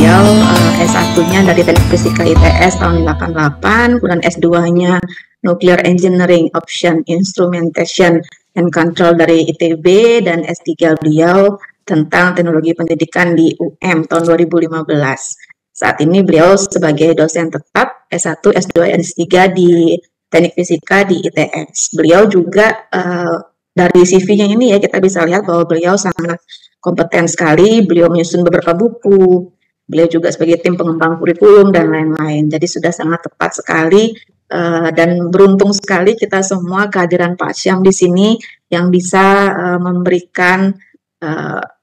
beliau S1-nya dari Teknik Fisika ITS tahun 88, kemudian S2-nya Nuclear Engineering Option Instrumentation and Control dari ITB, dan S3 beliau tentang teknologi pendidikan di UM tahun 2015. Saat ini beliau sebagai dosen tetap S1, S2, S3 di Teknik Fisika di ITS. Beliau juga dari CV-nya ini ya kita bisa lihat bahwa beliau sangat kompeten sekali. Beliau menyusun beberapa buku. Beliau juga sebagai tim pengembang kurikulum dan lain-lain. Jadi sudah sangat tepat sekali dan beruntung sekali kita semua kehadiran Pak Syam di sini yang bisa memberikan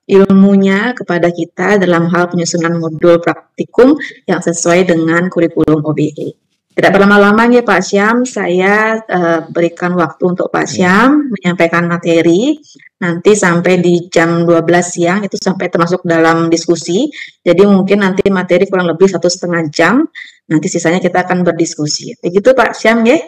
ilmunya kepada kita dalam hal penyusunan modul praktikum yang sesuai dengan kurikulum OBE. Tidak berlama-lama ya Pak Syam, saya berikan waktu untuk Pak Syam menyampaikan materi. Nanti sampai di jam 12 siang itu sampai termasuk dalam diskusi. Jadi mungkin nanti materi kurang lebih 1,5 jam. Nanti sisanya kita akan berdiskusi. Begitu Pak Syam ya?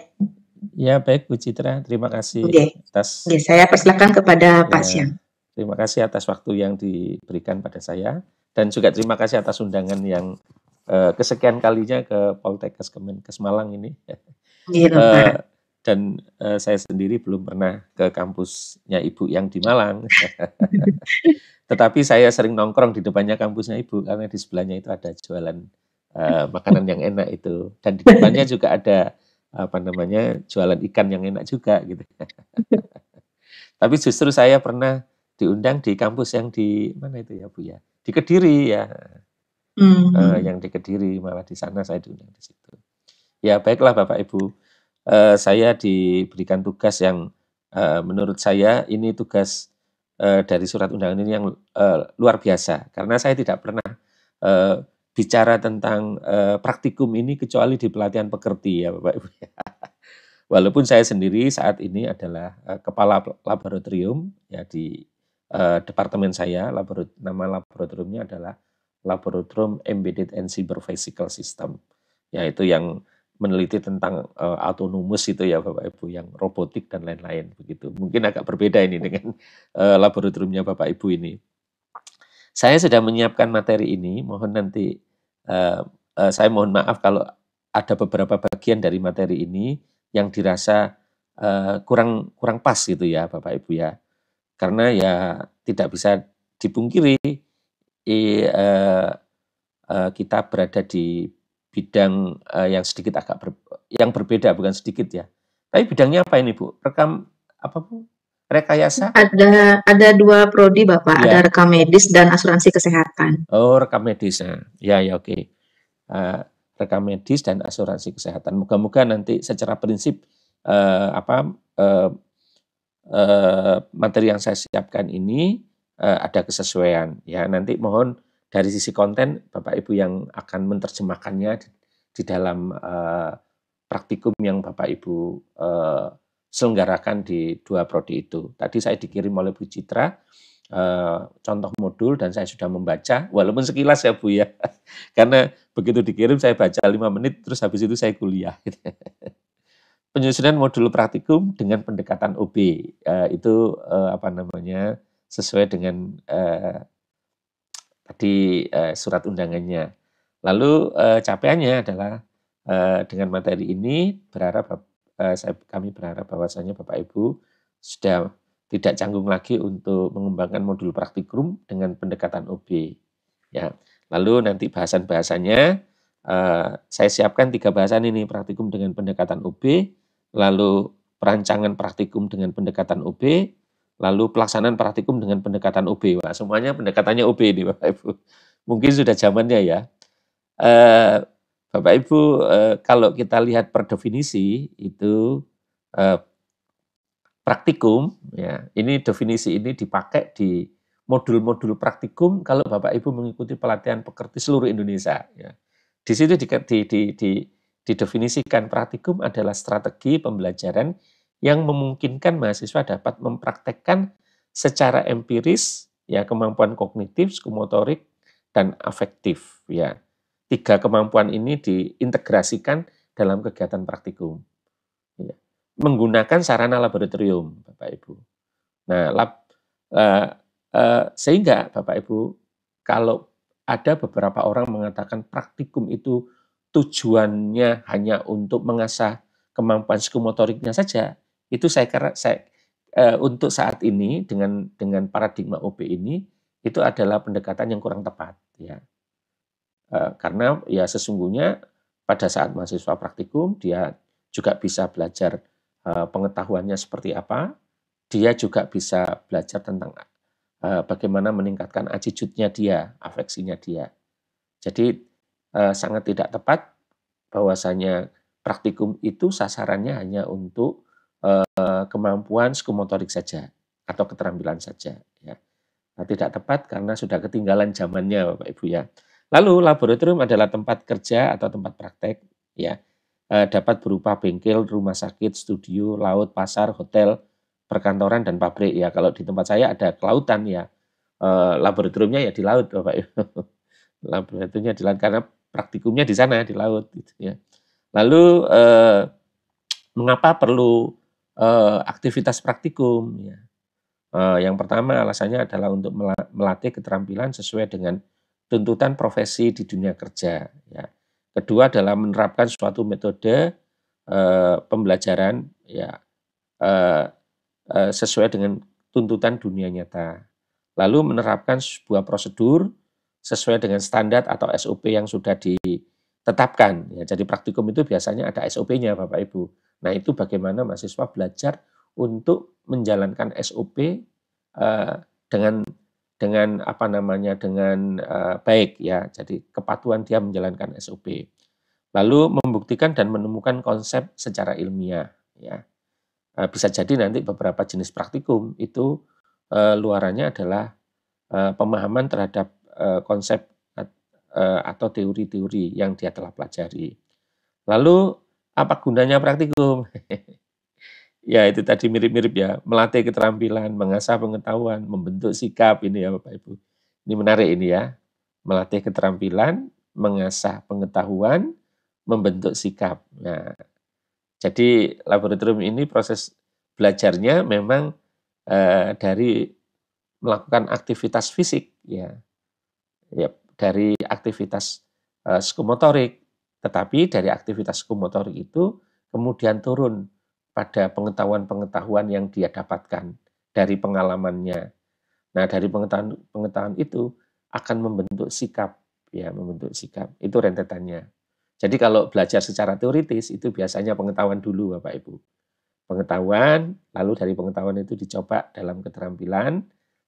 Ya baik Bu Citra, terima kasih atas. Oke, saya persilakan kepada Pak Syam. Terima kasih atas waktu yang diberikan pada saya, dan juga terima kasih atas undangan yang kesekian kalinya ke Poltekkes Kemenkes Malang ini. Dan saya sendiri belum pernah ke kampusnya Ibu yang di Malang. Tetapi saya sering nongkrong di depannya kampusnya Ibu, karena di sebelahnya itu ada jualan makanan yang enak itu. Dan di depannya juga ada jualan ikan yang enak juga gitu. Tapi justru saya pernah diundang di kampus yang di mana itu ya Bu ya? Di Kediri ya. Yang di Kediri, malah di sana saya diundang di situ. Ya baiklah Bapak Ibu, saya diberikan tugas yang menurut saya ini tugas dari surat undangan ini yang luar biasa, karena saya tidak pernah bicara tentang praktikum ini kecuali di pelatihan pekerti ya Bapak Ibu. Walaupun saya sendiri saat ini adalah kepala laboratorium ya di departemen saya, nama laboratoriumnya adalah Laboratorium Embedded and Cyber Physical System, yaitu yang meneliti tentang autonomous itu ya Bapak Ibu, yang robotik dan lain-lain begitu. Mungkin agak berbeda ini dengan laboratoriumnya Bapak Ibu ini. Saya sudah menyiapkan materi ini, mohon nanti saya mohon maaf kalau ada beberapa bagian dari materi ini yang dirasa kurang pas gitu ya Bapak Ibu ya. Karena ya tidak bisa dipungkiri kita berada di bidang yang sedikit yang berbeda, bukan sedikit ya. Tapi bidangnya apa ini Bu? Rekayasa? Ada 2 prodi Bapak, ya. Ada rekam medis dan asuransi kesehatan. Oh, rekam medis. Ya oke. Rekam medis dan asuransi kesehatan. Moga-moga nanti secara prinsip materi yang saya siapkan ini ada kesesuaian ya. Nanti mohon dari sisi konten Bapak Ibu yang akan menerjemahkannya di dalam praktikum yang Bapak Ibu selenggarakan di 2 prodi itu. Tadi saya dikirim oleh Bu Citra contoh modul dan saya sudah membaca, walaupun sekilas ya Bu ya. Karena begitu dikirim saya baca 5 menit terus habis itu saya kuliah. Penyusunan modul praktikum dengan pendekatan OB itu sesuai dengan tadi surat undangannya. Lalu capaiannya adalah dengan materi ini kami berharap bahwasanya Bapak Ibu sudah tidak canggung lagi untuk mengembangkan modul praktikum dengan pendekatan OB. Ya. Lalu nanti bahasan-bahasannya saya siapkan 3 bahasan ini, praktikum dengan pendekatan OB, lalu perancangan praktikum dengan pendekatan OB, lalu pelaksanaan praktikum dengan pendekatan OB. Wah, semuanya pendekatannya OB ini Bapak Ibu. Mungkin sudah zamannya ya. Bapak Ibu, kalau kita lihat per definisi itu praktikum, ya, ini definisi ini dipakai di modul-modul praktikum kalau Bapak Ibu mengikuti pelatihan pekerti seluruh Indonesia. Ya. Di situ didefinisikan praktikum adalah strategi pembelajaran yang memungkinkan mahasiswa dapat mempraktekkan secara empiris ya kemampuan kognitif, psikomotorik, dan afektif. Ya. 3 kemampuan ini diintegrasikan dalam kegiatan praktikum. Ya. Menggunakan sarana laboratorium, Bapak Ibu. Nah, sehingga Bapak Ibu, kalau ada beberapa orang mengatakan praktikum itu tujuannya hanya untuk mengasah kemampuan psikomotoriknya saja. Itu saya kira untuk saat ini dengan paradigma OP ini itu adalah pendekatan yang kurang tepat, ya. Karena ya sesungguhnya pada saat mahasiswa praktikum dia juga bisa belajar pengetahuannya seperti apa, dia juga bisa belajar tentang bagaimana meningkatkan attitude-nya dia, afeksinya dia. Jadi sangat tidak tepat bahwasanya praktikum itu sasarannya hanya untuk kemampuan psikomotorik saja atau keterampilan saja, ya. Nah, tidak tepat karena sudah ketinggalan zamannya Bapak Ibu, ya. Lalu laboratorium adalah tempat kerja atau tempat praktek, ya. Dapat berupa bengkel, rumah sakit, studio, laut, pasar, hotel, perkantoran dan pabrik, ya. Kalau di tempat saya ada kelautan, ya. Laboratoriumnya ya di laut Bapak Ibu. Laboratoriumnya di laut karena praktikumnya di sana di laut gitu, ya. Lalu mengapa perlu aktivitas praktikum, ya. Yang pertama alasannya adalah untuk melatih keterampilan sesuai dengan tuntutan profesi di dunia kerja, ya. Kedua adalah menerapkan suatu metode pembelajaran, ya, sesuai dengan tuntutan dunia nyata. Lalu menerapkan sebuah prosedur sesuai dengan standar atau SOP yang sudah ditetapkan, ya. Jadi praktikum itu biasanya ada SOP-nya Bapak Ibu. Nah, itu bagaimana mahasiswa belajar untuk menjalankan SOP dengan apa namanya, dengan baik, ya. Jadi kepatuhan dia menjalankan SOP. Lalu membuktikan dan menemukan konsep secara ilmiah, ya. Bisa jadi nanti beberapa jenis praktikum itu luarannya adalah pemahaman terhadap konsep atau teori-teori yang dia telah pelajari. Lalu apa gunanya praktikum? Ya itu tadi mirip-mirip, ya, melatih keterampilan, mengasah pengetahuan, membentuk sikap, ini ya Bapak Ibu. Ini menarik ini, ya, melatih keterampilan, mengasah pengetahuan, membentuk sikap. Nah, jadi laboratorium ini proses belajarnya memang dari melakukan aktivitas fisik, ya, dari aktivitas psikomotorik, tetapi dari aktivitas psikomotorik itu kemudian turun pada pengetahuan-pengetahuan yang dia dapatkan dari pengalamannya. Nah, dari pengetahuan itu akan membentuk sikap, ya, membentuk sikap. Itu rentetannya. Jadi kalau belajar secara teoritis itu biasanya pengetahuan dulu Bapak Ibu. Pengetahuan, lalu dari pengetahuan itu dicoba dalam keterampilan,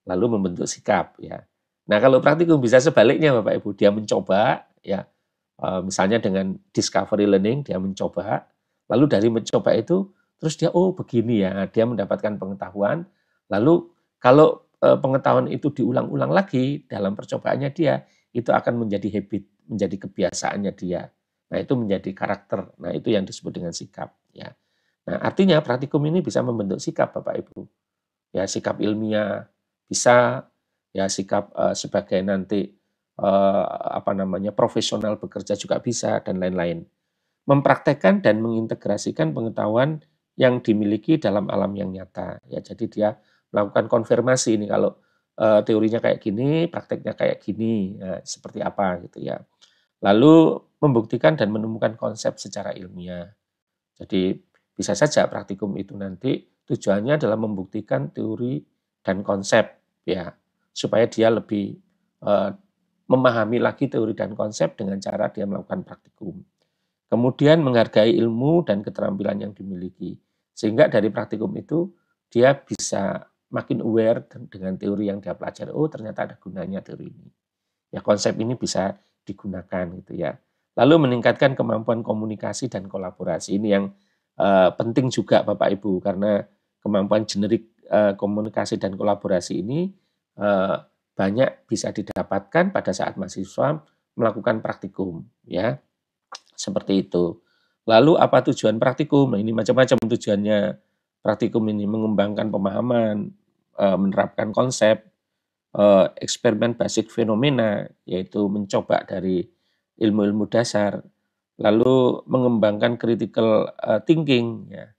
lalu membentuk sikap, ya. Nah, kalau praktikum bisa sebaliknya Bapak Ibu, dia mencoba, ya, misalnya dengan discovery learning, dia mencoba, lalu dari mencoba itu, terus dia, oh begini ya, dia mendapatkan pengetahuan, lalu kalau pengetahuan itu diulang-ulang lagi dalam percobaannya dia, itu akan menjadi habit, menjadi kebiasaannya dia. Nah, itu menjadi karakter, nah itu yang disebut dengan sikap, ya. Nah, artinya praktikum ini bisa membentuk sikap Bapak Ibu. Ya, sikap ilmiah bisa, ya, sikap sebagai nanti apa namanya, profesional bekerja juga bisa dan lain-lain. Mempraktekkan dan mengintegrasikan pengetahuan yang dimiliki dalam alam yang nyata. Ya, jadi dia melakukan konfirmasi ini kalau teorinya kayak gini, prakteknya kayak gini, ya, seperti apa gitu, ya. Lalu membuktikan dan menemukan konsep secara ilmiah. Jadi bisa saja praktikum itu nanti tujuannya adalah membuktikan teori dan konsep, ya, supaya dia lebih memahami lagi teori dan konsep dengan cara dia melakukan praktikum. Kemudian menghargai ilmu dan keterampilan yang dimiliki. Sehingga dari praktikum itu dia bisa makin aware dengan teori yang dia pelajari. Oh, ternyata ada gunanya teori ini. Ya, konsep ini bisa digunakan gitu, ya. Lalu meningkatkan kemampuan komunikasi dan kolaborasi. Ini yang penting juga Bapak Ibu, karena kemampuan generik komunikasi dan kolaborasi ini banyak bisa didapatkan pada saat mahasiswa melakukan praktikum, ya. Seperti itu. Lalu apa tujuan praktikum? Nah, ini macam-macam tujuannya praktikum ini, mengembangkan pemahaman, menerapkan konsep, eksperimen basic fenomena, yaitu mencoba dari ilmu-ilmu dasar, lalu mengembangkan critical thinking, ya.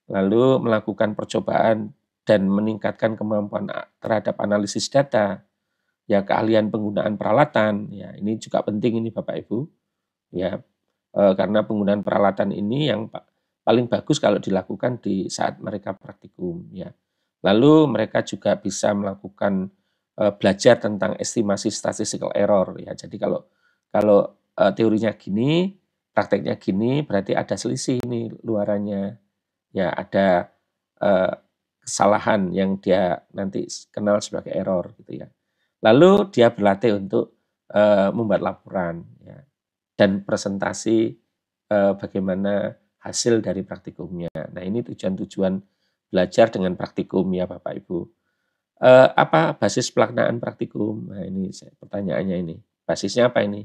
Lalu melakukan percobaan dan meningkatkan kemampuan terhadap analisis data, ya keahlian penggunaan peralatan, ya ini juga penting ini Bapak Ibu, ya karena penggunaan peralatan ini yang paling bagus kalau dilakukan di saat mereka praktikum, ya. Lalu mereka juga bisa melakukan belajar tentang estimasi statistical error, ya. Jadi kalau teorinya gini, prakteknya gini, berarti ada selisih ini luarannya, ya ada kesalahan yang dia nanti kenal sebagai error, gitu ya. Lalu dia berlatih untuk membuat laporan, ya, dan presentasi bagaimana hasil dari praktikumnya. Nah, ini tujuan-tujuan belajar dengan praktikum ya Bapak Ibu. Apa basis pelaksanaan praktikum? Nah, ini pertanyaannya ini. Basisnya apa ini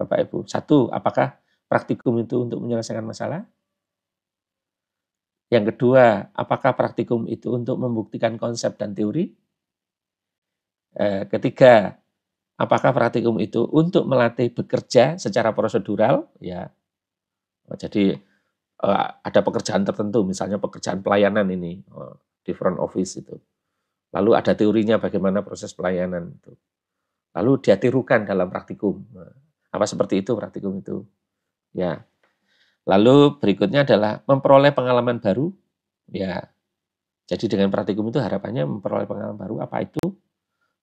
Bapak Ibu? Satu, apakah praktikum itu untuk menyelesaikan masalah? Yang kedua, apakah praktikum itu untuk membuktikan konsep dan teori? Ketiga, apakah praktikum itu untuk melatih bekerja secara prosedural? Ya, jadi ada pekerjaan tertentu, misalnya pekerjaan pelayanan ini di front office itu. Lalu ada teorinya bagaimana proses pelayanan itu. Lalu dia tirukan dalam praktikum. Apa seperti itu praktikum itu? Ya. Lalu berikutnya adalah memperoleh pengalaman baru. Ya. Jadi dengan praktikum itu harapannya memperoleh pengalaman baru. Apa itu?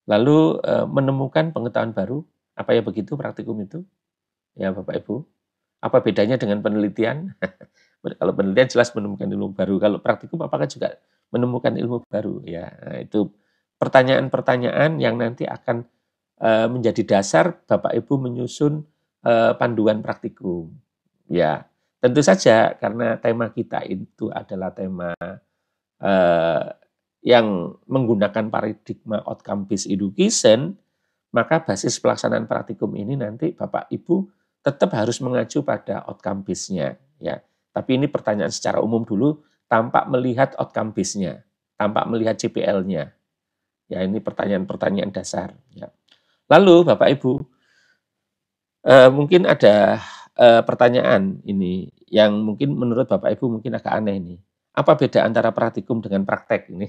Lalu menemukan pengetahuan baru. Apa ya begitu praktikum itu? Ya Bapak Ibu. Apa bedanya dengan penelitian? Kalau penelitian jelas menemukan ilmu baru. Kalau praktikum apakah juga menemukan ilmu baru? Ya, nah, itu pertanyaan-pertanyaan yang nanti akan menjadi dasar Bapak Ibu menyusun panduan praktikum. Ya, tentu saja karena tema kita itu adalah tema yang menggunakan paradigma outcome based education, maka basis pelaksanaan praktikum ini nanti Bapak Ibu tetap harus mengacu pada outcome base-nya, ya. Tapi ini pertanyaan secara umum dulu, tanpa melihat outcome base-nya, tanpa melihat CPL-nya. Ya, ini pertanyaan-pertanyaan dasar, ya. Lalu Bapak Ibu, mungkin ada pertanyaan ini yang mungkin menurut Bapak Ibu mungkin agak aneh ini. Apa beda antara praktikum dengan praktek ini?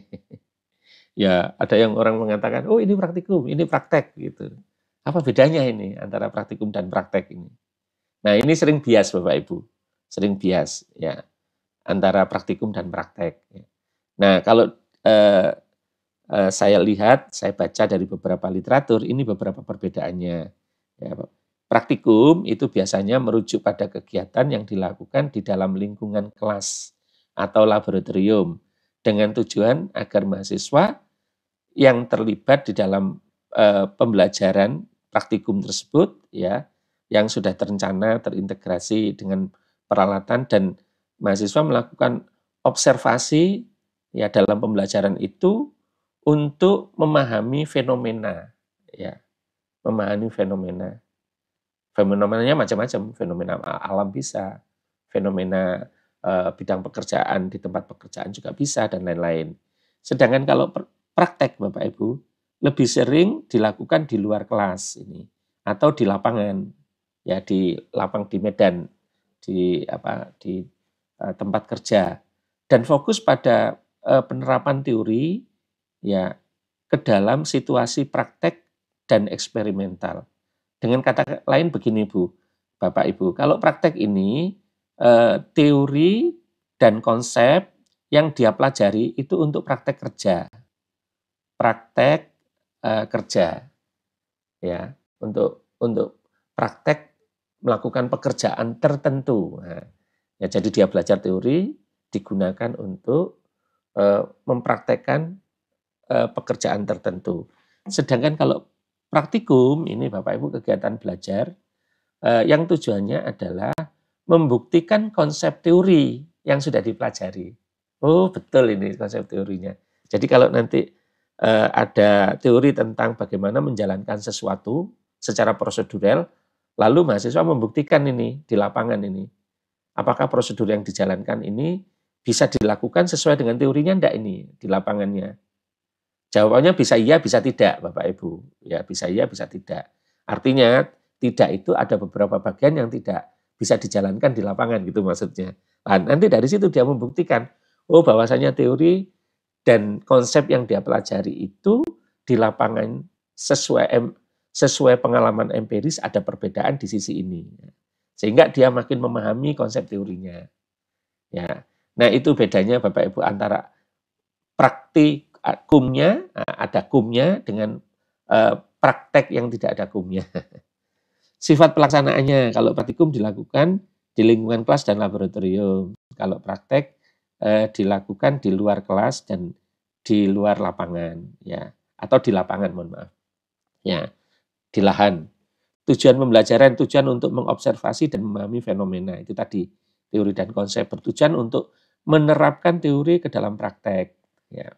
Ya, ada yang orang mengatakan, oh ini praktikum, ini praktek gitu. Apa bedanya ini antara praktikum dan praktek ini? Nah, ini sering bias Bapak Ibu, sering bias ya antara praktikum dan praktek. Nah, kalau saya lihat, saya baca dari beberapa literatur, ini beberapa perbedaannya. Ya, praktikum itu biasanya merujuk pada kegiatan yang dilakukan di dalam lingkungan kelas atau laboratorium dengan tujuan agar mahasiswa yang terlibat di dalam pembelajaran praktikum tersebut, ya, yang sudah terencana, terintegrasi dengan peralatan dan mahasiswa melakukan observasi ya dalam pembelajaran itu untuk memahami fenomena, ya, memahami fenomena. Fenomenanya macam-macam, fenomena alam bisa, fenomena bidang pekerjaan di tempat pekerjaan juga bisa dan lain-lain. Sedangkan kalau praktek Bapak Ibu lebih sering dilakukan di luar kelas ini atau di lapangan, ya di lapang di medan, di tempat kerja dan fokus pada penerapan teori ya ke dalam situasi praktek dan eksperimental. Dengan kata lain begini Bu, Bapak Ibu, kalau praktek ini teori dan konsep yang dia pelajari itu untuk praktek kerja. Praktek kerja ya, untuk praktek melakukan pekerjaan tertentu. Nah, ya jadi dia belajar teori digunakan untuk mempraktekkan pekerjaan tertentu. Sedangkan kalau praktikum ini Bapak Ibu kegiatan belajar yang tujuannya adalah membuktikan konsep teori yang sudah dipelajari. Oh betul ini konsep teorinya. Jadi kalau nanti ada teori tentang bagaimana menjalankan sesuatu secara prosedural, lalu mahasiswa membuktikan ini di lapangan ini. Apakah prosedur yang dijalankan ini bisa dilakukan sesuai dengan teorinya enggak ini di lapangannya? Jawabannya bisa iya, bisa tidak, Bapak Ibu. Ya, bisa iya, bisa tidak. Artinya, tidak itu ada beberapa bagian yang tidak bisa dijalankan di lapangan gitu maksudnya. Nah, nanti dari situ dia membuktikan, oh bahwasanya teori dan konsep yang dia pelajari itu di lapangan sesuai pengalaman empiris ada perbedaan di sisi ini. Sehingga dia makin memahami konsep teorinya. Ya. Nah, itu bedanya Bapak Ibu antara praktikumnya, ada kumnya dengan praktek yang tidak ada kumnya. Sifat pelaksanaannya, kalau praktikum dilakukan di lingkungan kelas dan laboratorium. Kalau praktek dilakukan di luar kelas dan di luar lapangan, ya, atau di lapangan, mohon maaf, ya, di lahan. Tujuan pembelajaran, tujuan untuk mengobservasi dan memahami fenomena, itu tadi teori dan konsep, bertujuan untuk menerapkan teori ke dalam praktek. Ya.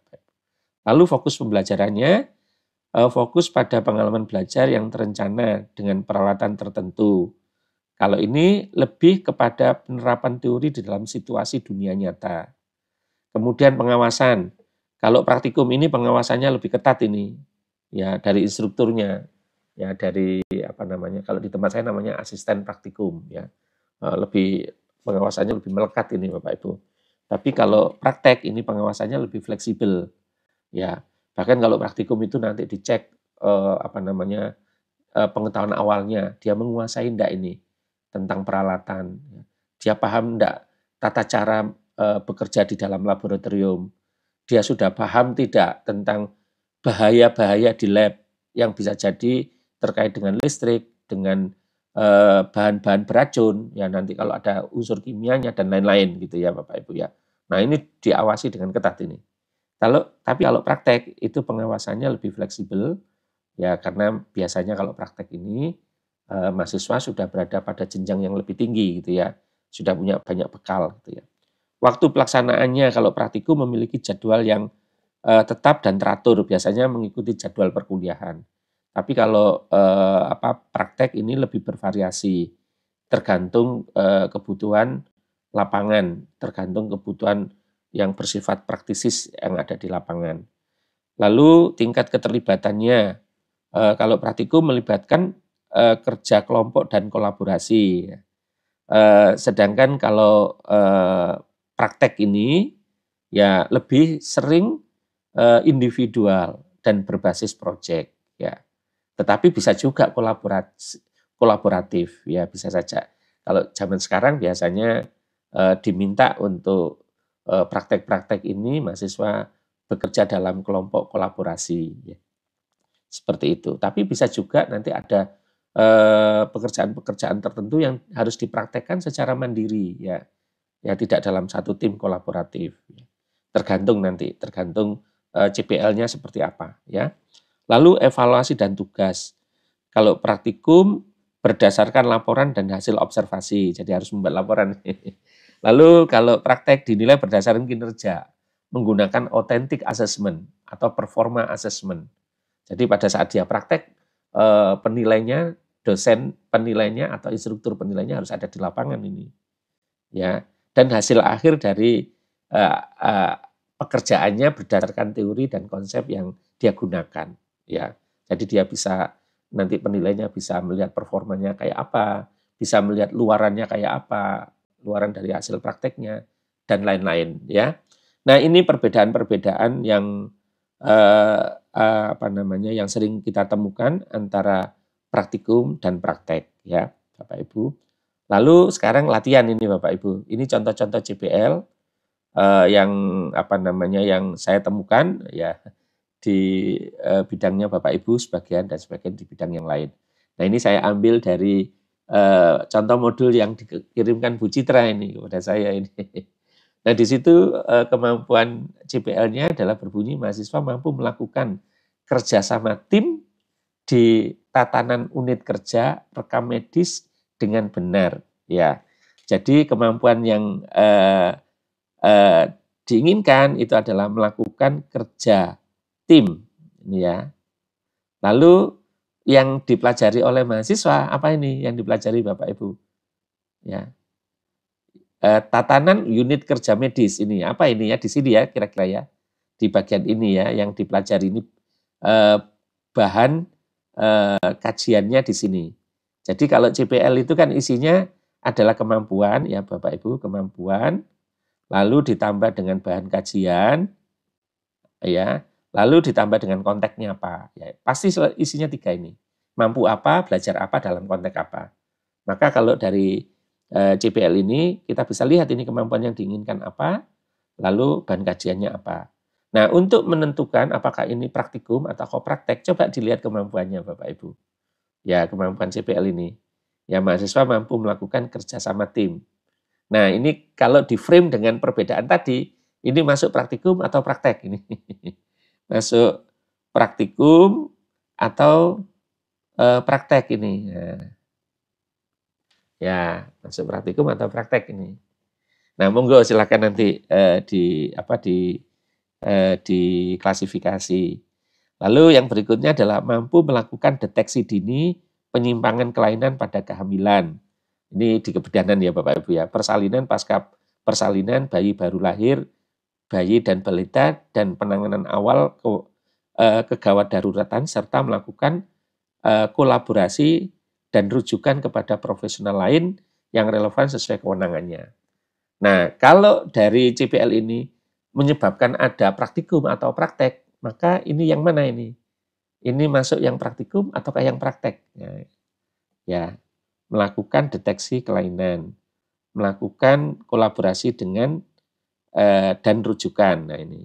Lalu fokus pembelajarannya, fokus pada pengalaman belajar yang terencana dengan peralatan tertentu. Kalau ini lebih kepada penerapan teori di dalam situasi dunia nyata. Kemudian pengawasan. Kalau praktikum ini pengawasannya lebih ketat ini, ya, dari instrukturnya, ya, dari apa namanya? Kalau di tempat saya namanya asisten praktikum, ya, lebih pengawasannya lebih melekat ini, Bapak Ibu. Tapi kalau praktek ini pengawasannya lebih fleksibel, ya. Bahkan kalau praktikum itu nanti dicek apa namanya pengetahuan awalnya, dia menguasai enggak ini tentang peralatan, dia paham enggak tata cara bekerja di dalam laboratorium. Dia sudah paham tidak tentang bahaya-bahaya di lab yang bisa jadi terkait dengan listrik, dengan bahan-bahan beracun, ya nanti kalau ada unsur kimianya dan lain-lain gitu ya Bapak Ibu ya. Nah ini diawasi dengan ketat ini. Tapi kalau praktek itu pengawasannya lebih fleksibel ya karena biasanya kalau praktek ini mahasiswa sudah berada pada jenjang yang lebih tinggi gitu ya, sudah punya banyak bekal gitu ya. Waktu pelaksanaannya kalau praktikum memiliki jadwal yang tetap dan teratur, biasanya mengikuti jadwal perkuliahan. Tapi kalau praktek ini lebih bervariasi, tergantung kebutuhan lapangan, tergantung kebutuhan yang bersifat praktisis yang ada di lapangan. Lalu tingkat keterlibatannya, kalau praktikum melibatkan kerja kelompok dan kolaborasi. Sedangkan kalau praktek ini ya lebih sering individual dan berbasis proyek ya. Tetapi bisa juga kolaboratif ya, bisa saja. Kalau zaman sekarang biasanya diminta untuk praktek-praktek ini mahasiswa bekerja dalam kelompok kolaborasi ya. Seperti itu. Tapi bisa juga nanti ada pekerjaan-pekerjaan tertentu yang harus dipraktekkan secara mandiri ya. Ya tidak dalam satu tim kolaboratif. Tergantung CPL-nya seperti apa ya. Lalu evaluasi dan tugas. Kalau praktikum berdasarkan laporan dan hasil observasi, jadi harus membuat laporan. Lalu kalau praktek dinilai berdasarkan kinerja, menggunakan authentic assessment atau performa assessment. Jadi pada saat dia praktek, penilainya, dosen penilainya atau instruktur penilainya harus ada di lapangan ini. Ya. Dan hasil akhir dari pekerjaannya berdasarkan teori dan konsep yang dia gunakan. Ya, jadi dia bisa nanti penilainya bisa melihat performanya kayak apa, bisa melihat luarannya kayak apa, luaran dari hasil prakteknya dan lain-lain. Ya, nah ini perbedaan-perbedaan yang yang sering kita temukan antara praktikum dan praktek, ya, Bapak Ibu. Lalu sekarang latihan ini Bapak Ibu. Ini contoh-contoh CPL yang saya temukan ya di bidangnya Bapak Ibu sebagian dan sebagian di bidang yang lain. Nah ini saya ambil dari contoh modul yang dikirimkan Bu Citra ini kepada saya ini. Nah di situ kemampuan CPL-nya adalah berbunyi mahasiswa mampu melakukan kerjasama tim di tatanan unit kerja rekam medis dengan benar ya. Jadi kemampuan yang diinginkan itu adalah melakukan kerja tim ini ya. Lalu yang dipelajari oleh mahasiswa apa ini yang dipelajari Bapak Ibu? Ya. Tatanan unit kerja medis ini apa ini ya di sini ya kira-kira ya. Di bagian ini ya yang dipelajari ini bahan kajiannya di sini. Jadi kalau CPL itu kan isinya adalah kemampuan ya Bapak Ibu, kemampuan lalu ditambah dengan bahan kajian ya, Lalu ditambah dengan konteksnya apa. Ya, pasti isinya 3 ini. Mampu apa, belajar apa, dalam konteks apa. Maka kalau dari CPL ini kita bisa lihat ini kemampuan yang diinginkan apa, lalu bahan kajiannya apa. Nah, untuk menentukan apakah ini praktikum atau kopraktek, coba dilihat kemampuannya Bapak Ibu. Ya, kemampuan CPL ini. Ya, mahasiswa mampu melakukan kerjasama tim. Nah, ini kalau di frame dengan perbedaan tadi, ini masuk praktikum atau praktek ini. Masuk praktikum atau praktek ini. Nah, ya, masuk praktikum atau praktek ini. Nah, monggo silakan nanti diklasifikasi. Lalu yang berikutnya adalah mampu melakukan deteksi dini penyimpangan kelainan pada kehamilan. Ini di kebidanan ya Bapak Ibu ya. Persalinan pasca persalinan bayi baru lahir, bayi dan balita, dan penanganan awal kegawat daruratan serta melakukan kolaborasi dan rujukan kepada profesional lain yang relevan sesuai kewenangannya. Nah, kalau dari CPL ini menyebabkan ada praktikum atau praktek, maka ini yang mana ini? Ini masuk yang praktikum ataukah yang praktek? Ya, melakukan deteksi kelainan, melakukan kolaborasi dengan dan rujukan. Nah, ini.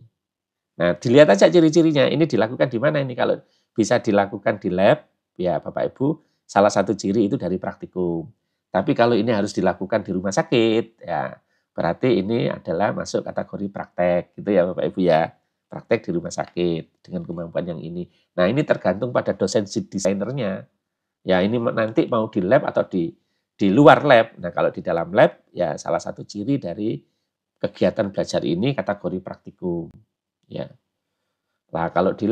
Nah, dilihat aja ciri-cirinya. Ini dilakukan di mana ini? Kalau bisa dilakukan di lab, ya Bapak Ibu, salah satu ciri itu dari praktikum. Tapi kalau ini harus dilakukan di rumah sakit, ya berarti ini adalah masuk kategori praktek, gitu ya Bapak Ibu ya. Praktek di rumah sakit dengan kemampuan yang ini. Nah, ini tergantung pada dosen desainernya. Ya, ini nanti mau di lab atau di luar lab. Nah, kalau di dalam lab, ya salah satu ciri dari kegiatan belajar ini kategori praktikum. Ya. Nah, kalau di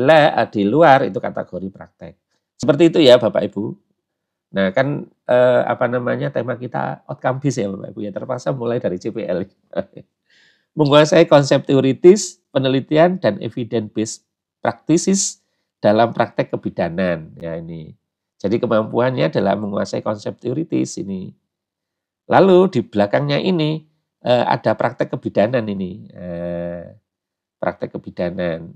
luar itu kategori praktek. Seperti itu ya Bapak Ibu. Nah, kan tema kita outcome based ya Bapak Ibu ya, terpaksa mulai dari CPL. Menguasai konsep teoritis, penelitian dan evidence based practices dalam praktek kebidanan. Ya ini. Jadi kemampuannya adalah menguasai konsep teoritis ini. Lalu di belakangnya ini ada praktek kebidanan ini. Praktek kebidanan.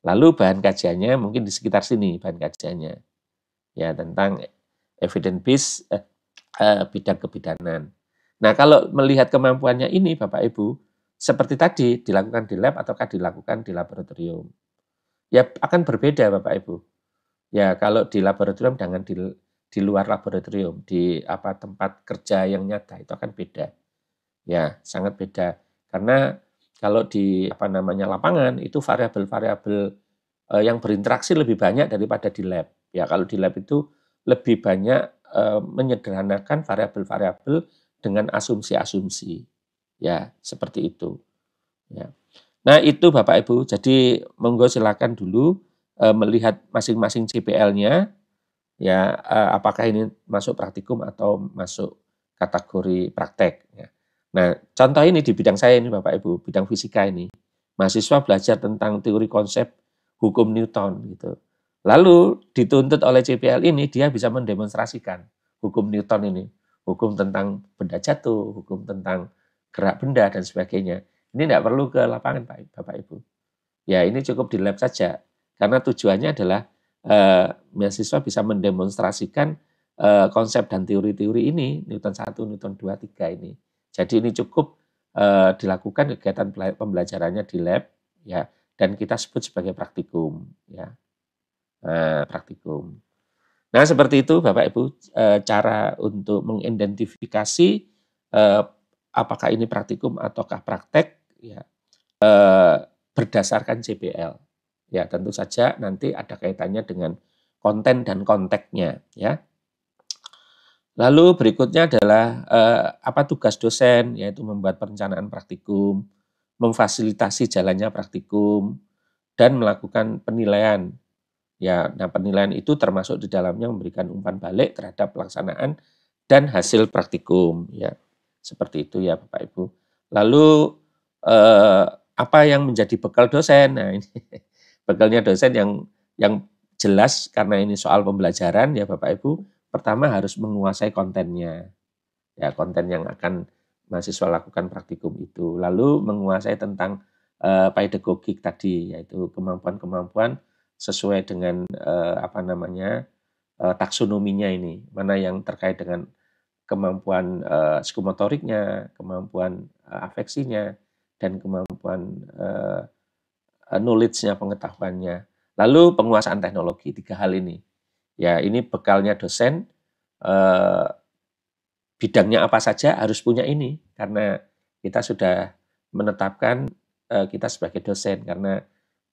Lalu bahan kajiannya mungkin di sekitar sini bahan kajiannya. Ya, tentang evidence based bidang kebidanan. Nah, kalau melihat kemampuannya ini Bapak Ibu, seperti tadi dilakukan di lab ataukah dilakukan di laboratorium. Ya akan berbeda Bapak Ibu. Ya, kalau di laboratorium dengan di luar laboratorium, di tempat kerja yang nyata itu akan beda. Ya, sangat beda. Karena kalau di lapangan itu variabel-variabel yang berinteraksi lebih banyak daripada di lab. Ya, kalau di lab itu lebih banyak menyederhanakan variabel-variabel dengan asumsi-asumsi. Ya, seperti itu. Ya. Nah, itu Bapak Ibu. Jadi monggo silakan dulu melihat masing-masing CPL-nya. Ya, apakah ini masuk praktikum atau masuk kategori praktek. Ya. Nah, contoh ini di bidang saya ini Bapak Ibu, bidang fisika ini. Mahasiswa belajar tentang teori konsep hukum Newton gitu. Lalu dituntut oleh CPL ini dia bisa mendemonstrasikan hukum Newton ini, hukum tentang benda jatuh, hukum tentang gerak benda dan sebagainya. Ini tidak perlu ke lapangan Bapak Ibu. Ya, ini cukup di lab saja karena tujuannya adalah mahasiswa bisa mendemonstrasikan konsep dan teori-teori ini, Newton 1, Newton 2, 3 ini. Jadi ini cukup dilakukan kegiatan pembelajarannya di lab, ya, dan kita sebut sebagai praktikum, ya. Nah, praktikum. Nah, seperti itu Bapak Ibu cara untuk mengidentifikasi apakah ini praktikum ataukah praktek, ya, berdasarkan CPL. Ya, tentu saja nanti ada kaitannya dengan konten dan konteksnya, ya. Lalu berikutnya adalah tugas dosen, yaitu membuat perencanaan praktikum, memfasilitasi jalannya praktikum, dan melakukan penilaian. Ya, nah penilaian itu termasuk di dalamnya memberikan umpan balik terhadap pelaksanaan dan hasil praktikum, ya. Seperti itu ya Bapak Ibu. Lalu apa yang menjadi bekal dosen? Nah, ini bekalnya dosen yang jelas karena ini soal pembelajaran ya Bapak Ibu. Pertama harus menguasai kontennya. Ya, konten yang akan mahasiswa lakukan praktikum itu. Lalu menguasai tentang pedagogik tadi, yaitu kemampuan-kemampuan sesuai dengan taksonominya ini, mana yang terkait dengan kemampuan psikomotoriknya, kemampuan afeksinya, dan kemampuan knowledge-nya, pengetahuannya. Lalu penguasaan teknologi, 3 hal ini. Ya, ini bekalnya dosen, bidangnya apa saja harus punya ini, karena kita sudah menetapkan kita sebagai dosen, karena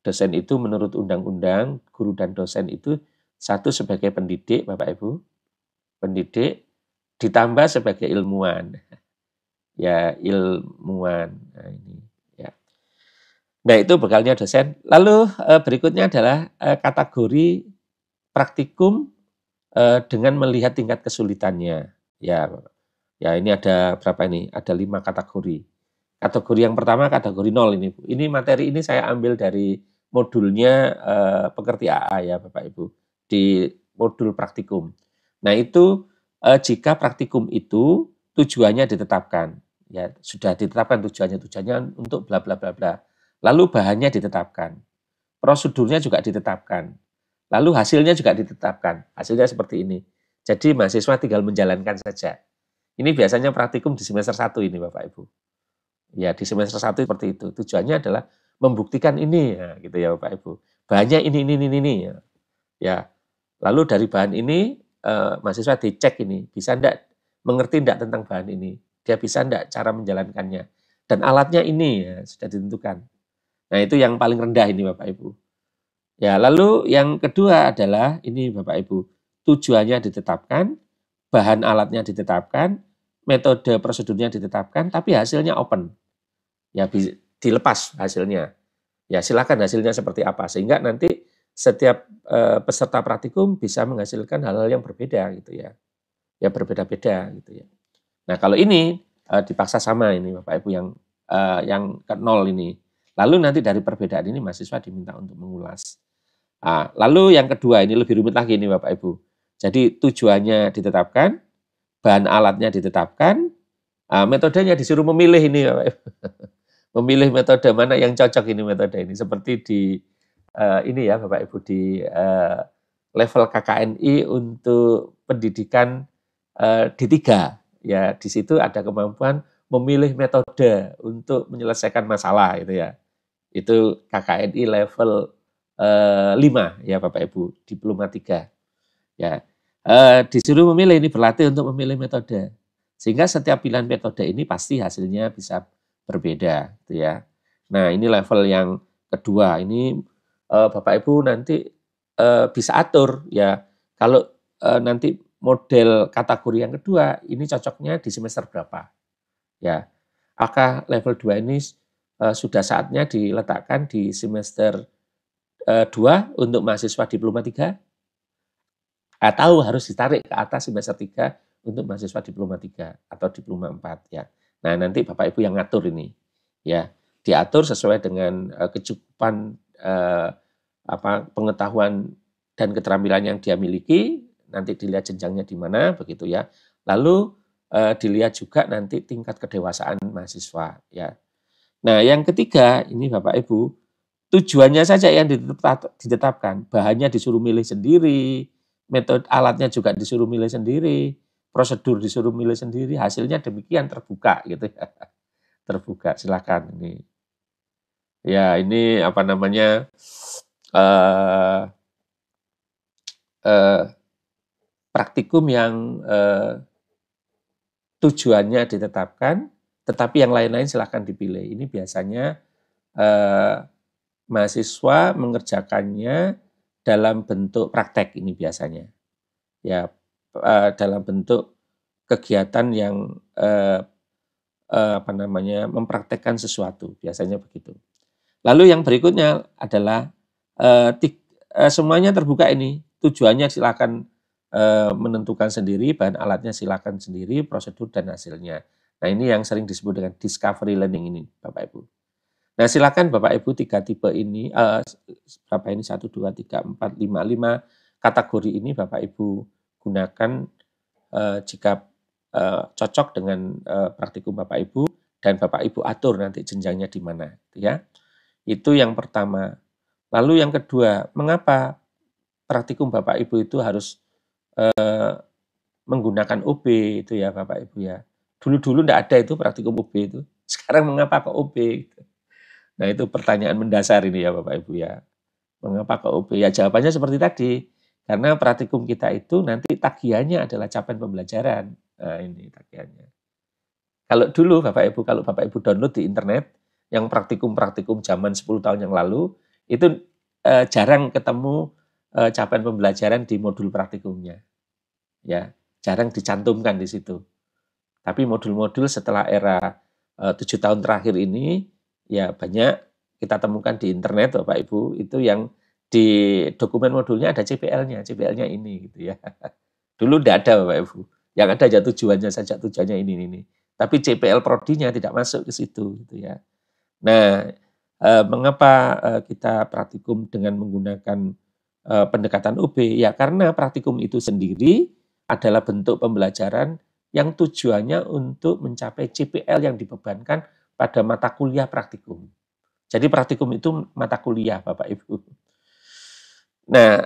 dosen itu menurut undang-undang, guru dan dosen itu satu sebagai pendidik, Bapak Ibu, pendidik, ditambah sebagai ilmuwan. Ya, ilmuwan. Nah, ini ya. Nah, itu bekalnya dosen. Lalu berikutnya adalah kategori praktikum dengan melihat tingkat kesulitannya. Ya, ini ada berapa ini? Ada 5 kategori. Kategori yang pertama kategori 0 ini. Ini materi ini saya ambil dari modulnya pekerti AA ya Bapak Ibu, di modul praktikum. Nah, itu jika praktikum itu tujuannya ditetapkan. Ya, sudah ditetapkan tujuannya untuk bla bla bla bla. Lalu bahannya ditetapkan. Prosedurnya juga ditetapkan. Lalu hasilnya juga ditetapkan. Hasilnya seperti ini. Jadi mahasiswa tinggal menjalankan saja. Ini biasanya praktikum di semester 1 ini Bapak Ibu. Ya, di semester 1 seperti itu. Tujuannya adalah membuktikan ini, ya, gitu ya Bapak Ibu. Bahannya ini. Ya. Lalu dari bahan ini mahasiswa dicek ini, bisa enggak, mengerti enggak tentang bahan ini. Dia bisa enggak cara menjalankannya. Dan alatnya ini ya, sudah ditentukan. Nah, itu yang paling rendah ini Bapak Ibu. Ya, lalu yang kedua adalah ini Bapak Ibu, tujuannya ditetapkan, bahan alatnya ditetapkan, metode prosedurnya ditetapkan, tapi hasilnya open. Ya, dilepas hasilnya. Ya, silakan hasilnya seperti apa, sehingga nanti setiap peserta praktikum bisa menghasilkan hal-hal yang berbeda gitu ya. Ya, berbeda-beda gitu ya. Nah, kalau ini dipaksa sama ini Bapak Ibu yang ke 0 ini. Lalu nanti dari perbedaan ini mahasiswa diminta untuk mengulas. Nah, lalu yang kedua ini lebih rumit lagi ini Bapak Ibu. Jadi tujuannya ditetapkan, bahan alatnya ditetapkan, metodenya disuruh memilih ini Bapak Ibu. Memilih metode mana yang cocok ini metode ini. Seperti di ini ya Bapak Ibu di level KKNI untuk pendidikan D3. Ya, di situ ada kemampuan memilih metode untuk menyelesaikan masalah gitu ya. Itu KKNI level 5 ya Bapak Ibu, diploma 3. Ya. Disuruh memilih ini, berlatih untuk memilih metode. Sehingga setiap pilihan metode ini pasti hasilnya bisa berbeda gitu ya. Nah, ini level yang kedua. Ini Bapak Ibu nanti bisa atur ya. Kalau nanti model kategori yang kedua ini cocoknya di semester berapa. Ya. Apakah level 2 ini sudah saatnya diletakkan di semester 2 untuk mahasiswa diploma 3? Atau harus ditarik ke atas semester 3 untuk mahasiswa diploma 3 atau diploma 4 ya. Nah, nanti Bapak Ibu yang ngatur ini. Ya, diatur sesuai dengan kecukupan pengetahuan dan keterampilan yang dia miliki, nanti dilihat jenjangnya di mana begitu ya. Lalu dilihat juga nanti tingkat kedewasaan mahasiswa ya. Nah, yang ketiga ini Bapak Ibu, tujuannya saja yang ditetapkan, bahannya disuruh milih sendiri, metode alatnya juga disuruh milih sendiri, prosedur disuruh milih sendiri, hasilnya demikian terbuka gitu ya. Terbuka, silakan ini. Ya, ini apa namanya? Praktikum yang tujuannya ditetapkan, tetapi yang lain-lain silakan dipilih. Ini biasanya mahasiswa mengerjakannya dalam bentuk praktek ini biasanya. Ya, dalam bentuk kegiatan yang mempraktekkan sesuatu, biasanya begitu. Lalu yang berikutnya adalah semuanya terbuka ini. Tujuannya silakan menentukan sendiri, bahan alatnya silakan sendiri, prosedur dan hasilnya. Nah, ini yang sering disebut dengan discovery learning ini, Bapak Ibu. Nah, silakan Bapak Ibu 3 tipe ini, berapa ini 1, 2, 3, 4, 5 kategori ini Bapak Ibu gunakan jika cocok dengan praktikum Bapak Ibu, dan Bapak Ibu atur nanti jenjangnya di mana, ya. Itu yang pertama. Lalu yang kedua, mengapa praktikum Bapak Ibu itu harus menggunakan OB itu ya Bapak Ibu ya. Dulu-dulu enggak ada itu praktikum OB itu. Sekarang mengapa ke OB gitu. Nah, itu pertanyaan mendasar ini ya Bapak Ibu ya. Mengapa ke OB? Ya jawabannya seperti tadi. Karena praktikum kita itu nanti tagihannya adalah capaian pembelajaran. Nah, ini tagihannya. Kalau dulu Bapak Ibu, kalau Bapak Ibu download di internet, yang praktikum-praktikum zaman 10 tahun yang lalu, itu jarang ketemu capaian pembelajaran di modul praktikumnya. Ya, jarang dicantumkan di situ. Tapi modul-modul setelah era 7 tahun terakhir ini, ya banyak kita temukan di internet Bapak Ibu, itu yang di dokumen modulnya ada CPL-nya, CPL-nya ini gitu ya. Dulu tidak ada Bapak Ibu, yang ada aja tujuannya saja, tujuannya ini. Tapi CPL prodinya tidak masuk ke situ gitu ya. Nah, mengapa kita praktikum dengan menggunakan pendekatan UB? Ya karena praktikum itu sendiri adalah bentuk pembelajaran yang tujuannya untuk mencapai CPL yang dibebankan pada mata kuliah praktikum. Jadi praktikum itu mata kuliah Bapak Ibu. Nah,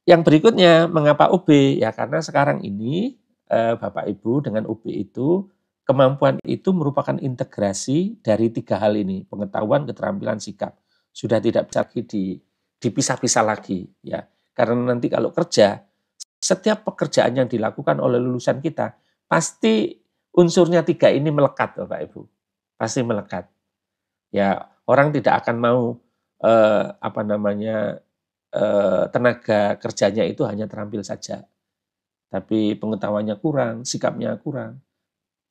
yang berikutnya mengapa UB? Ya karena sekarang ini Bapak Ibu dengan UB itu kemampuan itu merupakan integrasi dari 3 hal ini, pengetahuan, keterampilan, sikap. Sudah tidak bisa lagi dipisah-pisah lagi ya. Karena nanti kalau kerja, setiap pekerjaan yang dilakukan oleh lulusan kita pasti unsurnya 3 ini melekat Bapak Ibu. Pasti melekat. Ya, orang tidak akan mau tenaga kerjanya itu hanya terampil saja. Tapi pengetahuannya kurang, sikapnya kurang.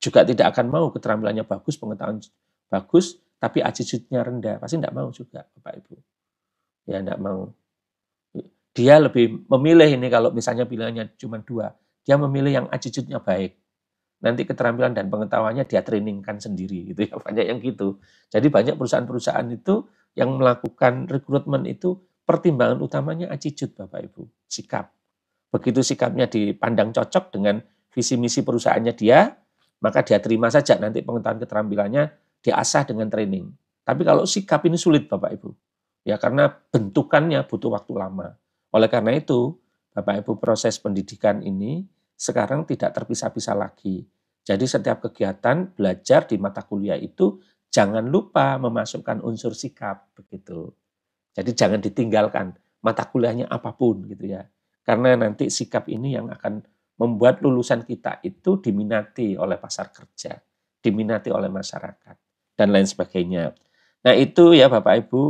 Juga tidak akan mau keterampilannya bagus, pengetahuan bagus, tapi attitude-nya rendah. Pasti tidak mau juga Bapak Ibu. Ya tidak mau. Dia lebih memilih ini kalau misalnya pilihannya cuma 2. Dia memilih yang attitude-nya baik. Nanti keterampilan dan pengetahuannya dia trainingkan sendiri gitu ya. Banyak yang gitu. Jadi banyak perusahaan-perusahaan itu yang melakukan rekrutmen itu pertimbangan utamanya attitude Bapak Ibu, sikap. Begitu sikapnya dipandang cocok dengan visi misi perusahaannya dia, maka dia terima saja nanti pengetahuan keterampilannya diasah dengan training. Tapi kalau sikap ini sulit Bapak Ibu. Ya karena bentukannya butuh waktu lama. Oleh karena itu, Bapak Ibu proses pendidikan ini sekarang tidak terpisah-pisah lagi. Jadi setiap kegiatan belajar di mata kuliah itu jangan lupa memasukkan unsur sikap begitu. Jadi jangan ditinggalkan mata kuliahnya apapun gitu ya. Karena nanti sikap ini yang akan membuat lulusan kita itu diminati oleh pasar kerja, diminati oleh masyarakat, dan lain sebagainya. Nah itu ya Bapak Ibu.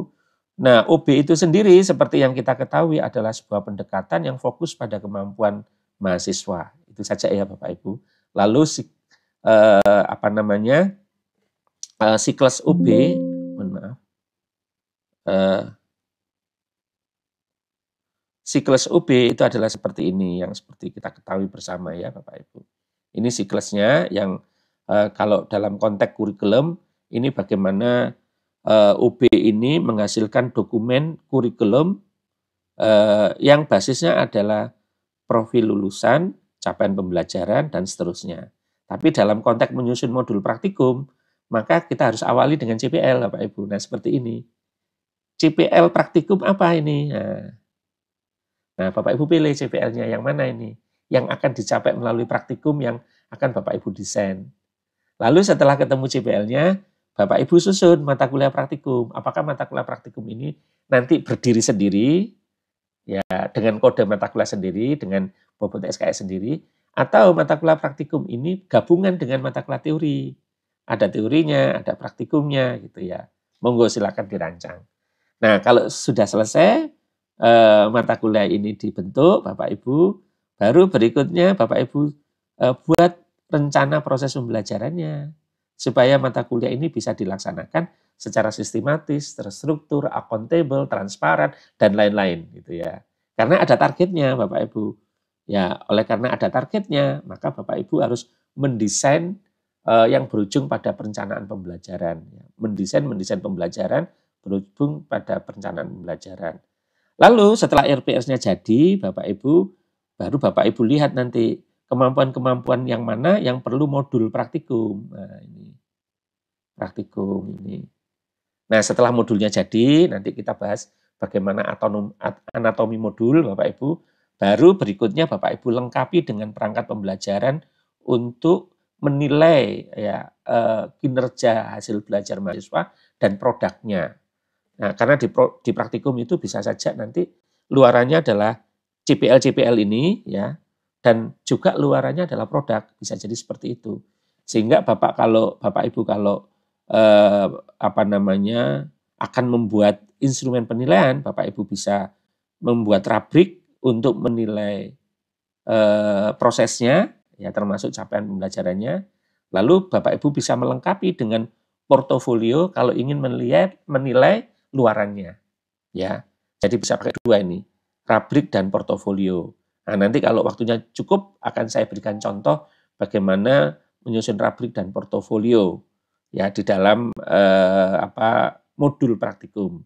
Nah OB itu sendiri seperti yang kita ketahui adalah sebuah pendekatan yang fokus pada kemampuan mahasiswa. Itu saja ya Bapak Ibu. Lalu siklus OB, mohon maaf, siklus OB itu adalah seperti ini, yang seperti kita ketahui bersama ya Bapak Ibu. Ini siklusnya yang kalau dalam konteks kurikulum, ini bagaimana OB ini menghasilkan dokumen kurikulum yang basisnya adalah profil lulusan, capaian pembelajaran, dan seterusnya. Tapi dalam konteks menyusun modul praktikum, maka kita harus awali dengan CPL Bapak Ibu. Nah seperti ini. CPL praktikum apa ini? Nah, Bapak Ibu pilih CPL-nya yang mana ini? Yang akan dicapai melalui praktikum yang akan Bapak Ibu desain. Lalu setelah ketemu CPL-nya, Bapak Ibu susun mata kuliah praktikum. Apakah mata kuliah praktikum ini nanti berdiri sendiri, ya dengan kode mata kuliah sendiri, dengan bobot SKS sendiri, atau mata kuliah praktikum ini gabungan dengan mata kuliah teori. Ada teorinya, ada praktikumnya gitu ya. Monggo silakan dirancang. Nah, kalau sudah selesai mata kuliah ini dibentuk, Bapak Ibu, baru berikutnya Bapak Ibu buat rencana proses pembelajarannya supaya mata kuliah ini bisa dilaksanakan secara sistematis, terstruktur, accountable, transparan, dan lain-lain gitu ya. Karena ada targetnya Bapak Ibu. Ya, oleh karena ada targetnya, maka Bapak Ibu harus mendesain yang berujung pada perencanaan pembelajaran. Mendesain pembelajaran berujung pada perencanaan pembelajaran. Lalu setelah RPS-nya jadi, Bapak Ibu, baru Bapak Ibu lihat nanti kemampuan-kemampuan yang mana yang perlu modul praktikum. Nah, ini praktikum ini. Nah, setelah modulnya jadi, nanti kita bahas bagaimana anatomi modul, Bapak Ibu. Baru berikutnya Bapak Ibu lengkapi dengan perangkat pembelajaran untuk menilai ya kinerja hasil belajar mahasiswa dan produknya. Nah, karena di praktikum itu bisa saja nanti luarannya adalah CPL ini ya, dan juga luarannya adalah produk, bisa jadi seperti itu. Sehingga Bapak Ibu kalau akan membuat instrumen penilaian, Bapak Ibu bisa membuat rubrik untuk menilai prosesnya, ya termasuk capaian pembelajarannya. Lalu Bapak Ibu bisa melengkapi dengan portofolio kalau ingin menilai luarannya, ya. Jadi bisa pakai dua ini, rubrik dan portofolio. Nah, nanti kalau waktunya cukup akan saya berikan contoh bagaimana menyusun rubrik dan portofolio ya di dalam modul praktikum.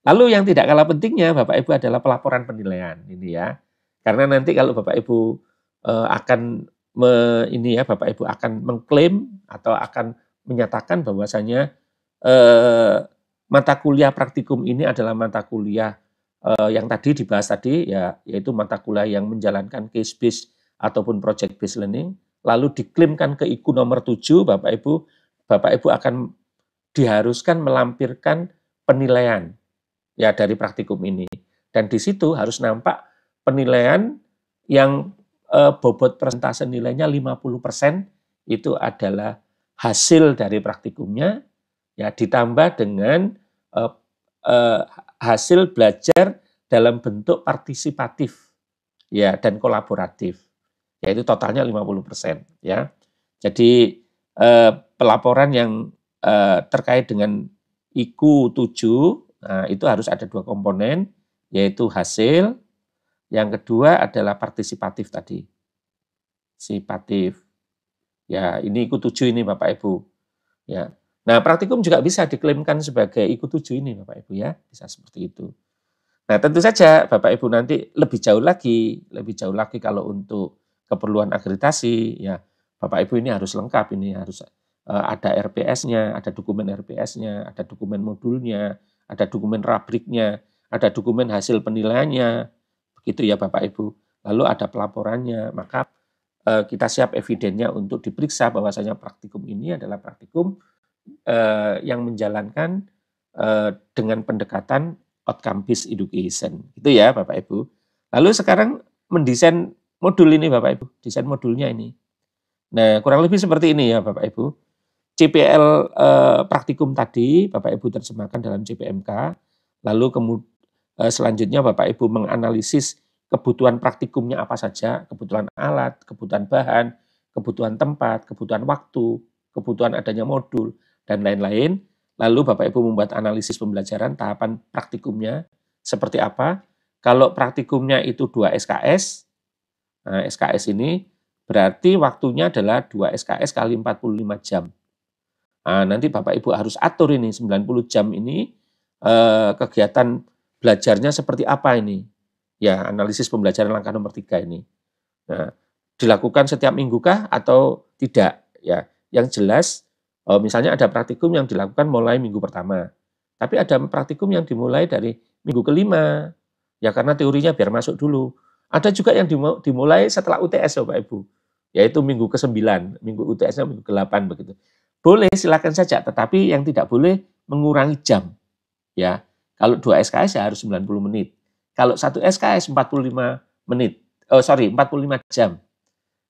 Lalu yang tidak kalah pentingnya Bapak Ibu adalah pelaporan penilaian ini ya. Karena nanti kalau Bapak Ibu Bapak Ibu akan mengklaim atau akan menyatakan bahwasanya mata kuliah praktikum ini adalah mata kuliah yang tadi dibahas tadi ya, yaitu mata kuliah yang menjalankan case based ataupun project based learning, lalu diklaimkan ke IKU nomor 7, Bapak Ibu akan diharuskan melampirkan penilaian ya dari praktikum ini. Dan di situ harus nampak penilaian yang bobot persentase nilainya 50% itu adalah hasil dari praktikumnya ya, ditambah dengan hasil belajar dalam bentuk partisipatif ya dan kolaboratif, yaitu totalnya 50% ya. Jadi pelaporan yang terkait dengan IKU 7 nah, itu harus ada 2 komponen, yaitu hasil, yang kedua adalah partisipatif tadi. Partisipatif. Ya, ini IKU 7 ini Bapak Ibu. Ya. Nah, praktikum juga bisa diklaimkan sebagai IKU 7 ini Bapak Ibu ya, bisa seperti itu. Nah, tentu saja Bapak Ibu nanti lebih jauh lagi kalau untuk keperluan akreditasi ya, Bapak Ibu ini harus lengkap, ini harus ada RPS-nya, ada dokumen RPS-nya, ada dokumen modulnya, ada dokumen rubriknya, ada dokumen hasil penilaiannya. Begitu ya Bapak Ibu. Lalu ada pelaporannya, maka kita siap evidennya untuk diperiksa bahwasanya praktikum ini adalah praktikum yang menjalankan dengan pendekatan outcome based education. Gitu ya Bapak Ibu. Lalu sekarang mendesain modul ini Bapak Ibu, desain modulnya ini. Nah, kurang lebih seperti ini ya Bapak Ibu. CPL praktikum tadi Bapak Ibu terjemahkan dalam CPMK, lalu selanjutnya Bapak Ibu menganalisis kebutuhan praktikumnya apa saja, kebutuhan alat, kebutuhan bahan, kebutuhan tempat, kebutuhan waktu, kebutuhan adanya modul, dan lain-lain. Lalu Bapak Ibu membuat analisis pembelajaran tahapan praktikumnya seperti apa. Kalau praktikumnya itu 2 SKS, nah SKS ini berarti waktunya adalah 2 SKS kali 45 jam. Nah, nanti Bapak Ibu harus atur ini 90 jam ini kegiatan belajarnya seperti apa ini. Ya, analisis pembelajaran langkah nomor 3 ini. Nah, dilakukan setiap minggu kah atau tidak? Ya, yang jelas misalnya ada praktikum yang dilakukan mulai minggu pertama. Tapi ada praktikum yang dimulai dari minggu kelima. Ya karena teorinya biar masuk dulu. Ada juga yang dimulai setelah UTS Bapak Ibu. Yaitu minggu ke-9, minggu UTS-nya minggu ke-8 begitu. Boleh silakan saja, tetapi yang tidak boleh mengurangi jam. Ya. Kalau 2 SKS ya harus 90 menit. Kalau 1 SKS 45 menit. 45 jam.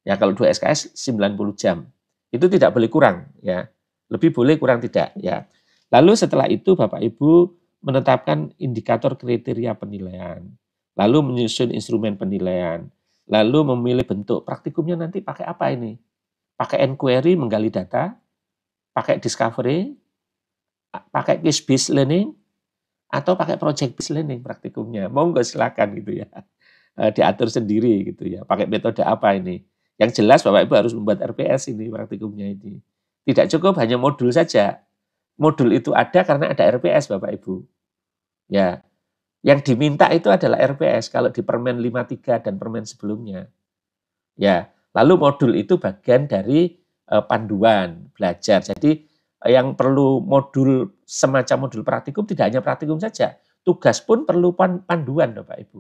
Ya, kalau 2 SKS 90 jam. Itu tidak boleh kurang ya. Lebih boleh, kurang tidak ya. Lalu setelah itu Bapak Ibu menetapkan indikator kriteria penilaian. Lalu menyusun instrumen penilaian. Lalu memilih bentuk praktikumnya nanti pakai apa ini? Pakai enquiry menggali data, pakai discovery, pakai case based learning, atau pakai project based learning praktikumnya. Monggo silakan gitu ya. Diatur sendiri gitu ya. Pakai metode apa ini? Yang jelas Bapak Ibu harus membuat RPS ini praktikumnya ini. Tidak cukup hanya modul saja. Modul itu ada karena ada RPS Bapak Ibu. Ya. Yang diminta itu adalah RPS kalau di Permen 53 dan Permen sebelumnya. Ya, lalu modul itu bagian dari panduan belajar. Jadi yang perlu modul semacam modul praktikum, tidak hanya praktikum saja, tugas pun perlu panduan Bapak Ibu.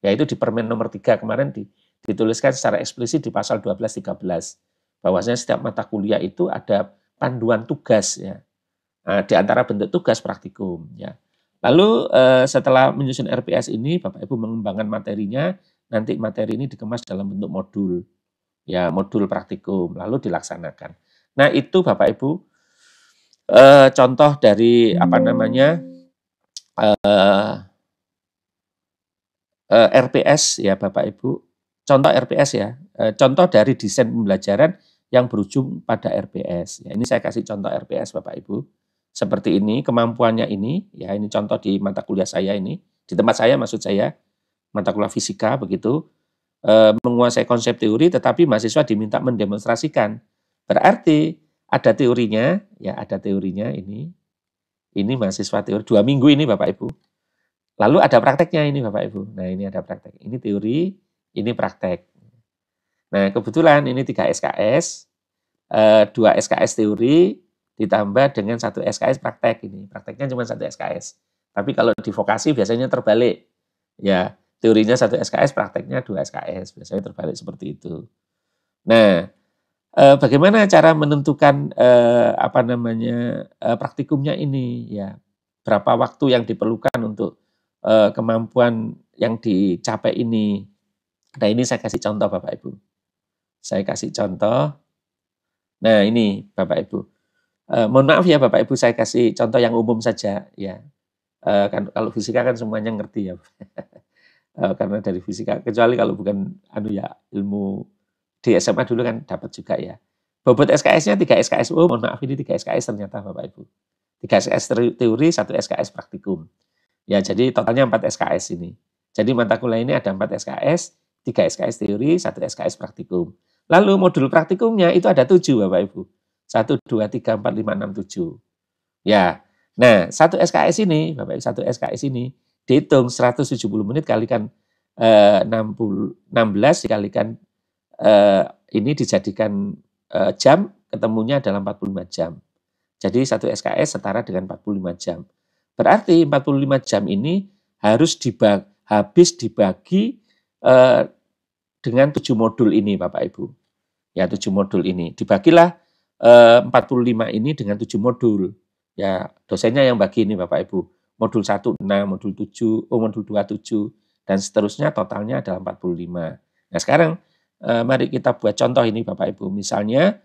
Yaitu di Permen nomor 3 kemarin dituliskan secara eksplisit di pasal 12-13 bahwasanya setiap mata kuliah itu ada panduan tugas ya. Nah, di antara bentuk tugas praktikum ya. Lalu setelah menyusun RPS ini Bapak Ibu mengembangkan materinya, nanti materi ini dikemas dalam bentuk modul. Ya, modul praktikum lalu dilaksanakan. Nah, itu Bapak Ibu contoh dari apa namanya RPS ya Bapak Ibu. Contoh RPS ya. Contoh dari desain pembelajaran yang berujung pada RPS. Ya, ini saya kasih contoh RPS Bapak Ibu. Seperti ini kemampuannya ini ya, ini contoh di mata kuliah saya ini, di tempat saya maksud saya, mata kuliah fisika begitu. Menguasai konsep teori tetapi mahasiswa diminta mendemonstrasikan. Berarti ada teorinya, ya ada teorinya ini. Ini mahasiswa teori 2 minggu ini Bapak Ibu. Lalu ada prakteknya ini Bapak Ibu. Nah, ini ada praktek. Ini teori, ini praktek. Nah, kebetulan ini 3 SKS, 2 SKS teori ditambah dengan 1 SKS praktek ini. Prakteknya cuma 1 SKS. Tapi kalau di vokasi biasanya terbalik. Ya, teorinya 1 SKS, prakteknya 2 SKS. Biasanya terbalik seperti itu. Nah, bagaimana cara menentukan apa namanya praktikumnya ini ya? Berapa waktu yang diperlukan untuk kemampuan yang dicapai ini. Nah, ini saya kasih contoh Bapak Ibu. Saya kasih contoh. Nah, ini Bapak Ibu. Mohon maaf ya Bapak Ibu, saya kasih contoh yang umum saja ya. Kan kalau fisika kan semuanya ngerti ya. Karena dari fisika, kecuali kalau bukan ilmu di SMA dulu kan dapat juga ya. Bobot SKS-nya 3 SKS. Oh, mohon maaf ini 3 SKS ternyata Bapak Ibu. 3 SKS teori, 1 SKS praktikum. Ya, jadi totalnya 4 SKS ini. Jadi mata kuliah ini ada 4 SKS, 3 SKS teori, 1 SKS praktikum. Lalu modul praktikumnya itu ada 7 Bapak Ibu. 1, 2, 3, 4, 5, 6, 7. Ya, nah 1 SKS ini, Bapak Ibu, 1 SKS ini dihitung 170 menit kalikan 16 dikalikan ini dijadikan jam, ketemunya adalah 45 jam. Jadi 1 SKS setara dengan 45 jam. Berarti 45 jam ini harus habis dibagi dengan 7 modul ini Bapak Ibu. Ya 7 modul ini. Dibagilah 45 ini dengan 7 modul. Ya dosennya yang bagi ini Bapak Ibu. Modul 1 6, modul 7, modul 2 7 dan seterusnya totalnya adalah 45. Nah sekarang mari kita buat contoh ini Bapak Ibu. Misalnya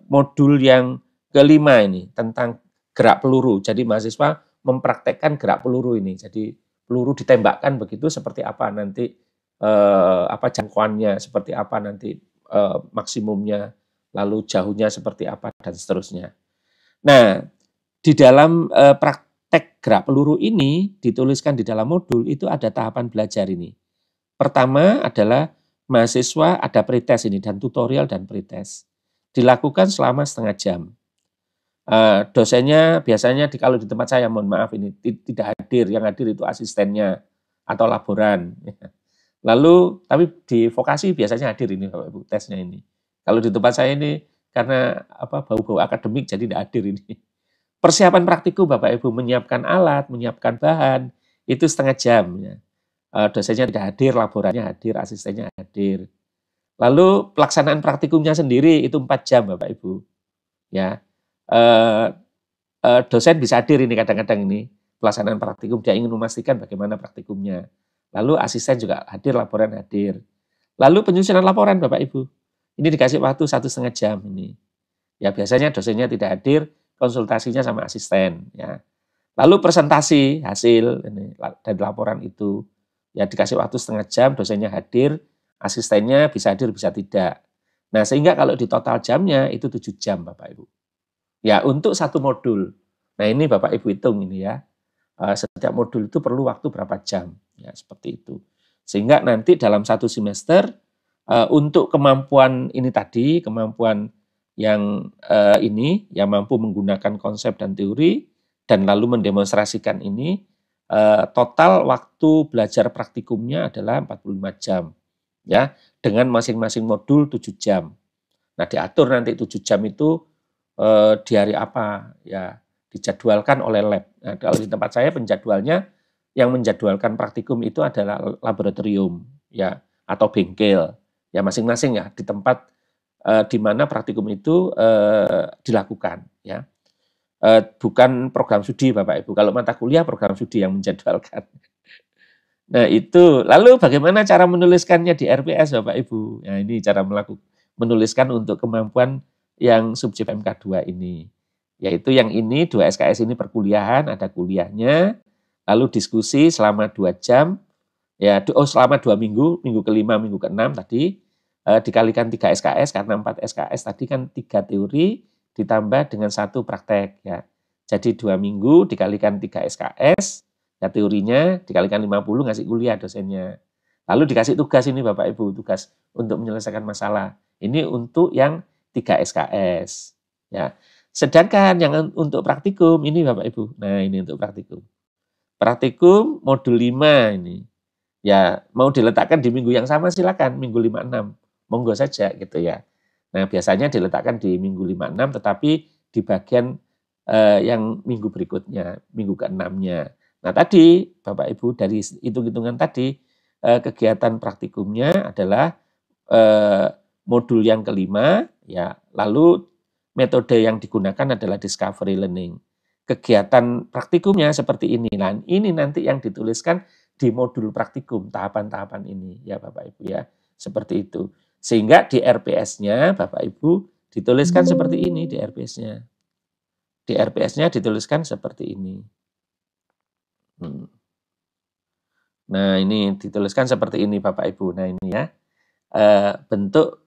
modul yang kelima ini tentang gerak peluru. Jadi mahasiswa mempraktekkan gerak peluru ini. Jadi peluru ditembakkan begitu seperti apa nanti apa jangkauannya, seperti apa nanti maksimumnya, lalu jauhnya seperti apa dan seterusnya. Nah, di dalam praktek gerak peluru ini dituliskan di dalam modul itu ada tahapan belajar ini. Pertama adalah mahasiswa ada pretest ini dan tutorial dan pretest. Dilakukan selama setengah jam. Dosennya biasanya kalau di tempat saya, mohon maaf ini tidak hadir, yang hadir itu asistennya atau laboran. Lalu tapi di vokasi biasanya hadir ini Bapak Ibu tesnya ini. Kalau di tempat saya ini karena bau-bau akademik jadi tidak hadir ini. Persiapan praktikum Bapak Ibu menyiapkan alat, menyiapkan bahan itu setengah jam ya. Dosennya tidak hadir, laborannya hadir, asistennya hadir. Lalu pelaksanaan praktikumnya sendiri itu 4 jam Bapak Ibu. Ya. Dosen bisa hadir ini kadang-kadang ini pelaksanaan praktikum, dia ingin memastikan bagaimana praktikumnya. Lalu asisten juga hadir, laporan hadir. Lalu penyusunan laporan Bapak Ibu. Ini dikasih waktu 1,5 jam ini. Ya biasanya dosennya tidak hadir, konsultasinya sama asisten ya. Lalu presentasi hasil ini dan laporan itu ya dikasih waktu setengah jam, dosennya hadir, asistennya bisa hadir bisa tidak. Nah, sehingga kalau di total jamnya itu 7 jam Bapak Ibu. Ya, untuk 1 modul. Nah, ini Bapak Ibu hitung ini ya. Setiap modul itu perlu waktu berapa jam. Ya, seperti itu. Sehingga nanti dalam 1 semester untuk kemampuan ini tadi, kemampuan yang ini yang mampu menggunakan konsep dan teori dan lalu mendemonstrasikan ini total waktu belajar praktikumnya adalah 45 jam. Ya, dengan masing-masing modul 7 jam. Nah, diatur nanti 7 jam itu di hari apa, ya dijadwalkan oleh lab. Nah, kalau di tempat saya penjadwalnya yang menjadwalkan praktikum itu adalah laboratorium, ya, atau bengkel, ya masing-masing ya di tempat di mana praktikum itu dilakukan, ya. Bukan program studi Bapak Ibu. Kalau mata kuliah program studi yang menjadwalkan. Nah itu, lalu bagaimana cara menuliskannya di RPS Bapak Ibu? Nah ini cara menuliskan untuk kemampuan yang subjek MK2 ini. Yaitu yang ini, 2 SKS ini perkuliahan, ada kuliahnya, lalu diskusi selama 2 jam, ya selama 2 minggu, minggu ke-5, minggu ke-6 tadi, dikalikan 3 SKS, karena 4 SKS tadi kan 3 teori, ditambah dengan 1 praktek. Ya. Jadi 2 minggu dikalikan 3 SKS, ya teorinya dikalikan 50 ngasih kuliah dosennya. Lalu dikasih tugas ini Bapak Ibu, tugas untuk menyelesaikan masalah. Ini untuk yang 3 SKS. Ya. Sedangkan yang untuk praktikum ini Bapak Ibu. Nah, ini untuk praktikum. Praktikum modul 5 ini. Ya, mau diletakkan di minggu yang sama silakan, minggu 5-6. Monggo saja gitu ya. Nah, biasanya diletakkan di minggu 5-6 tetapi di bagian yang minggu berikutnya, minggu ke-6-nya. Nah, tadi Bapak Ibu dari hitung-hitungan tadi kegiatan praktikumnya adalah modul yang kelima, ya. Lalu metode yang digunakan adalah discovery learning. Kegiatan praktikumnya seperti ini. Nah, ini nanti yang dituliskan di modul praktikum tahapan-tahapan ini ya Bapak Ibu ya. Seperti itu. Sehingga di RPS-nya Bapak Ibu dituliskan seperti ini di RPS-nya. Di RPS-nya dituliskan seperti ini. Nah, ini dituliskan seperti ini Bapak Ibu. Nah, ini ya. Bentuk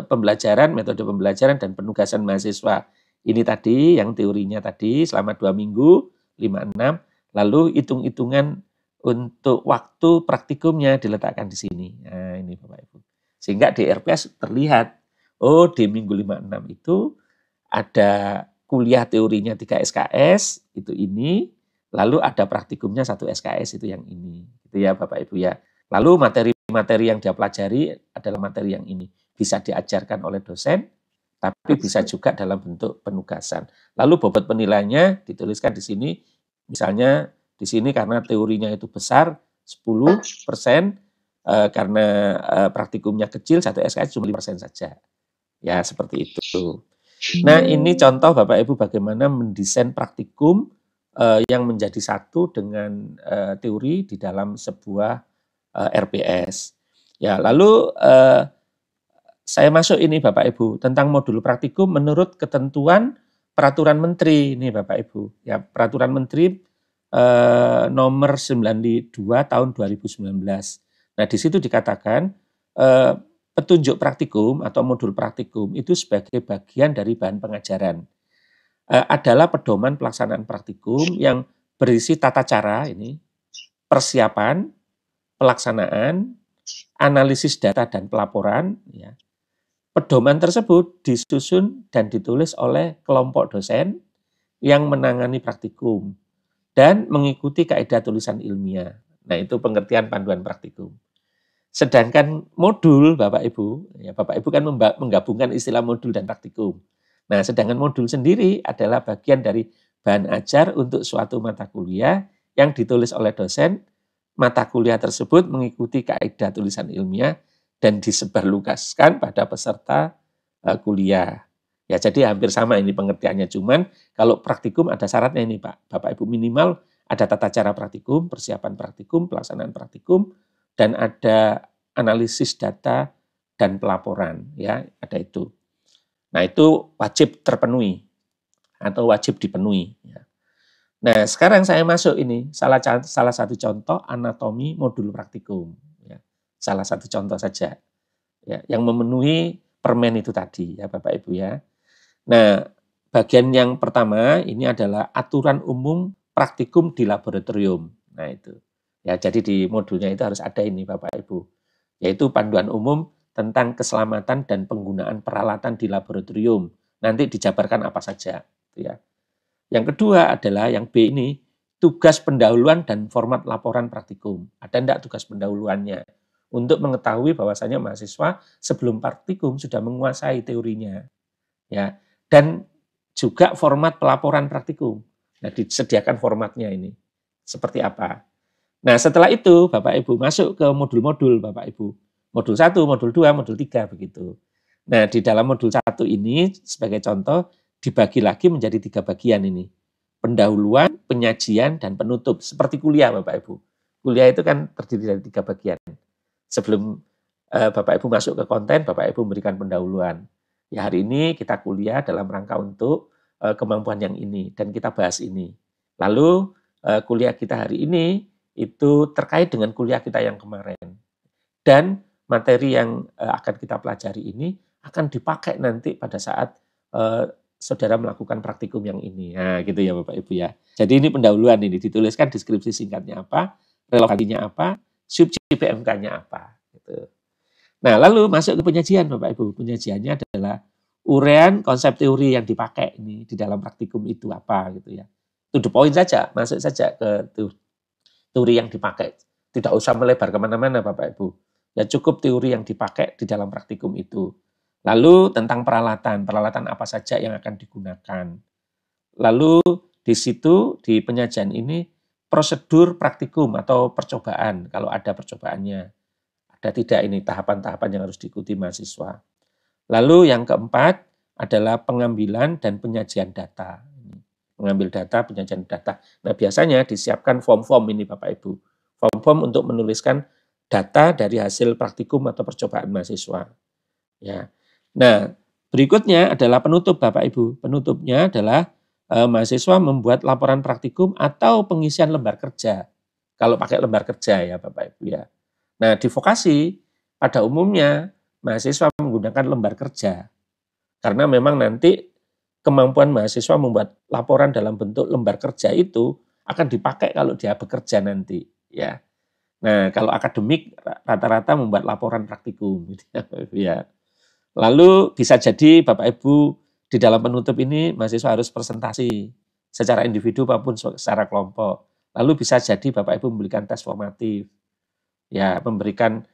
pembelajaran, metode pembelajaran dan penugasan mahasiswa. Ini tadi yang teorinya tadi selama 2 minggu, 5-6, lalu hitung-hitungan untuk waktu praktikumnya diletakkan di sini. Nah, ini Bapak Ibu. Sehingga di RPS terlihat, oh di minggu 5-6 itu ada kuliah teorinya 3 SKS, itu ini, lalu ada praktikumnya 1 SKS, itu yang ini. Itu ya Bapak Ibu ya. Lalu materi-materi yang dia pelajari adalah materi yang ini. Bisa diajarkan oleh dosen, tapi bisa juga dalam bentuk penugasan. Lalu bobot penilaiannya dituliskan di sini, misalnya di sini karena teorinya itu besar, 10%, karena praktikumnya kecil, 1 SKS cuma 5% saja. Ya, seperti itu. Nah, ini contoh Bapak Ibu bagaimana mendesain praktikum yang menjadi satu dengan teori di dalam sebuah RPS. Ya, lalu saya masuk ini Bapak Ibu tentang modul praktikum menurut ketentuan Peraturan Menteri ini Bapak Ibu. Ya, Peraturan Menteri nomor 92 tahun 2019. Nah, di situ dikatakan petunjuk praktikum atau modul praktikum itu sebagai bagian dari bahan pengajaran. Adalah pedoman pelaksanaan praktikum yang berisi tata cara ini, persiapan, pelaksanaan, analisis data dan pelaporan. Ya. Pedoman tersebut disusun dan ditulis oleh kelompok dosen yang menangani praktikum dan mengikuti kaidah tulisan ilmiah. Nah, itu pengertian panduan praktikum. Sedangkan modul Bapak Ibu, ya Bapak Ibu kan menggabungkan istilah modul dan praktikum. Nah, sedangkan modul sendiri adalah bagian dari bahan ajar untuk suatu mata kuliah yang ditulis oleh dosen. Mata kuliah tersebut mengikuti kaidah tulisan ilmiah dan disebarluaskan pada peserta kuliah. Ya, jadi hampir sama ini pengertiannya. Cuman kalau praktikum ada syaratnya ini Pak. Bapak Ibu minimal ada tata cara praktikum, persiapan praktikum, pelaksanaan praktikum, dan ada analisis data dan pelaporan. Ya, ada itu. Nah, itu wajib terpenuhi atau wajib dipenuhi. Ya. Nah, sekarang saya masuk ini salah satu contoh anatomi modul praktikum. Ya. Salah satu contoh saja. Ya, yang memenuhi permen itu tadi ya Bapak Ibu ya. Nah, bagian yang pertama ini adalah aturan umum praktikum di laboratorium. Nah, itu. Ya, jadi di modulnya itu harus ada ini Bapak Ibu. Yaitu panduan umum tentang keselamatan dan penggunaan peralatan di laboratorium. Nanti dijabarkan apa saja, ya. Yang kedua adalah yang B ini, tugas pendahuluan dan format laporan praktikum. Ada enggak tugas pendahuluannya? Untuk mengetahui bahwasanya mahasiswa sebelum praktikum sudah menguasai teorinya. Ya. dan juga format pelaporan praktikum. Nah, disediakan formatnya ini. Seperti apa? Nah, setelah itu Bapak Ibu masuk ke modul-modul Bapak Ibu. Modul 1, modul 2, modul 3 begitu. Nah, di dalam modul 1 ini sebagai contoh dibagi lagi menjadi 3 bagian ini. Pendahuluan, penyajian, dan penutup. Seperti kuliah Bapak Ibu. Kuliah itu kan terdiri dari 3 bagian. Sebelum Bapak Ibu masuk ke konten, Bapak Ibu memberikan pendahuluan. Ya, hari ini kita kuliah dalam rangka untuk kemampuan yang ini dan kita bahas ini. Lalu kuliah kita hari ini itu terkait dengan kuliah kita yang kemarin. Dan materi yang akan kita pelajari ini akan dipakai nanti pada saat saudara melakukan praktikum yang ini. Nah, gitu ya Bapak Ibu ya. Jadi ini pendahuluan ini, dituliskan deskripsi singkatnya apa, relevansinya apa, subjek PMK-nya apa. Gitu. Nah, lalu masuk ke penyajian Bapak Ibu. Penyajiannya adalah uraian konsep teori yang dipakai ini di dalam praktikum itu apa gitu ya. To the point saja, masuk saja ke teori yang dipakai. Tidak usah melebar kemana-mana Bapak Ibu. Ya cukup teori yang dipakai di dalam praktikum itu. Lalu tentang peralatan apa saja yang akan digunakan. Lalu di situ di penyajian ini prosedur praktikum atau percobaan kalau ada percobaannya. Ada tidak ini tahapan-tahapan yang harus diikuti mahasiswa. Lalu yang keempat adalah pengambilan dan penyajian data. Mengambil data, penyajian data. Nah, biasanya disiapkan form-form ini Bapak Ibu. Form-form untuk menuliskan data dari hasil praktikum atau percobaan mahasiswa. Ya. Nah, berikutnya adalah penutup Bapak Ibu. Penutupnya adalah mahasiswa membuat laporan praktikum atau pengisian lembar kerja. Kalau pakai lembar kerja ya Bapak Ibu ya. Nah, di vokasi pada umumnya mahasiswa menggunakan lembar kerja. Karena memang nanti kemampuan mahasiswa membuat laporan dalam bentuk lembar kerja itu akan dipakai kalau dia bekerja nanti, ya. Nah, kalau akademik rata-rata membuat laporan praktikum, gitu ya. Lalu bisa jadi Bapak Ibu di dalam penutup ini mahasiswa harus presentasi secara individu maupun secara kelompok. Lalu bisa jadi Bapak Ibu memberikan tes formatif, ya, memberikan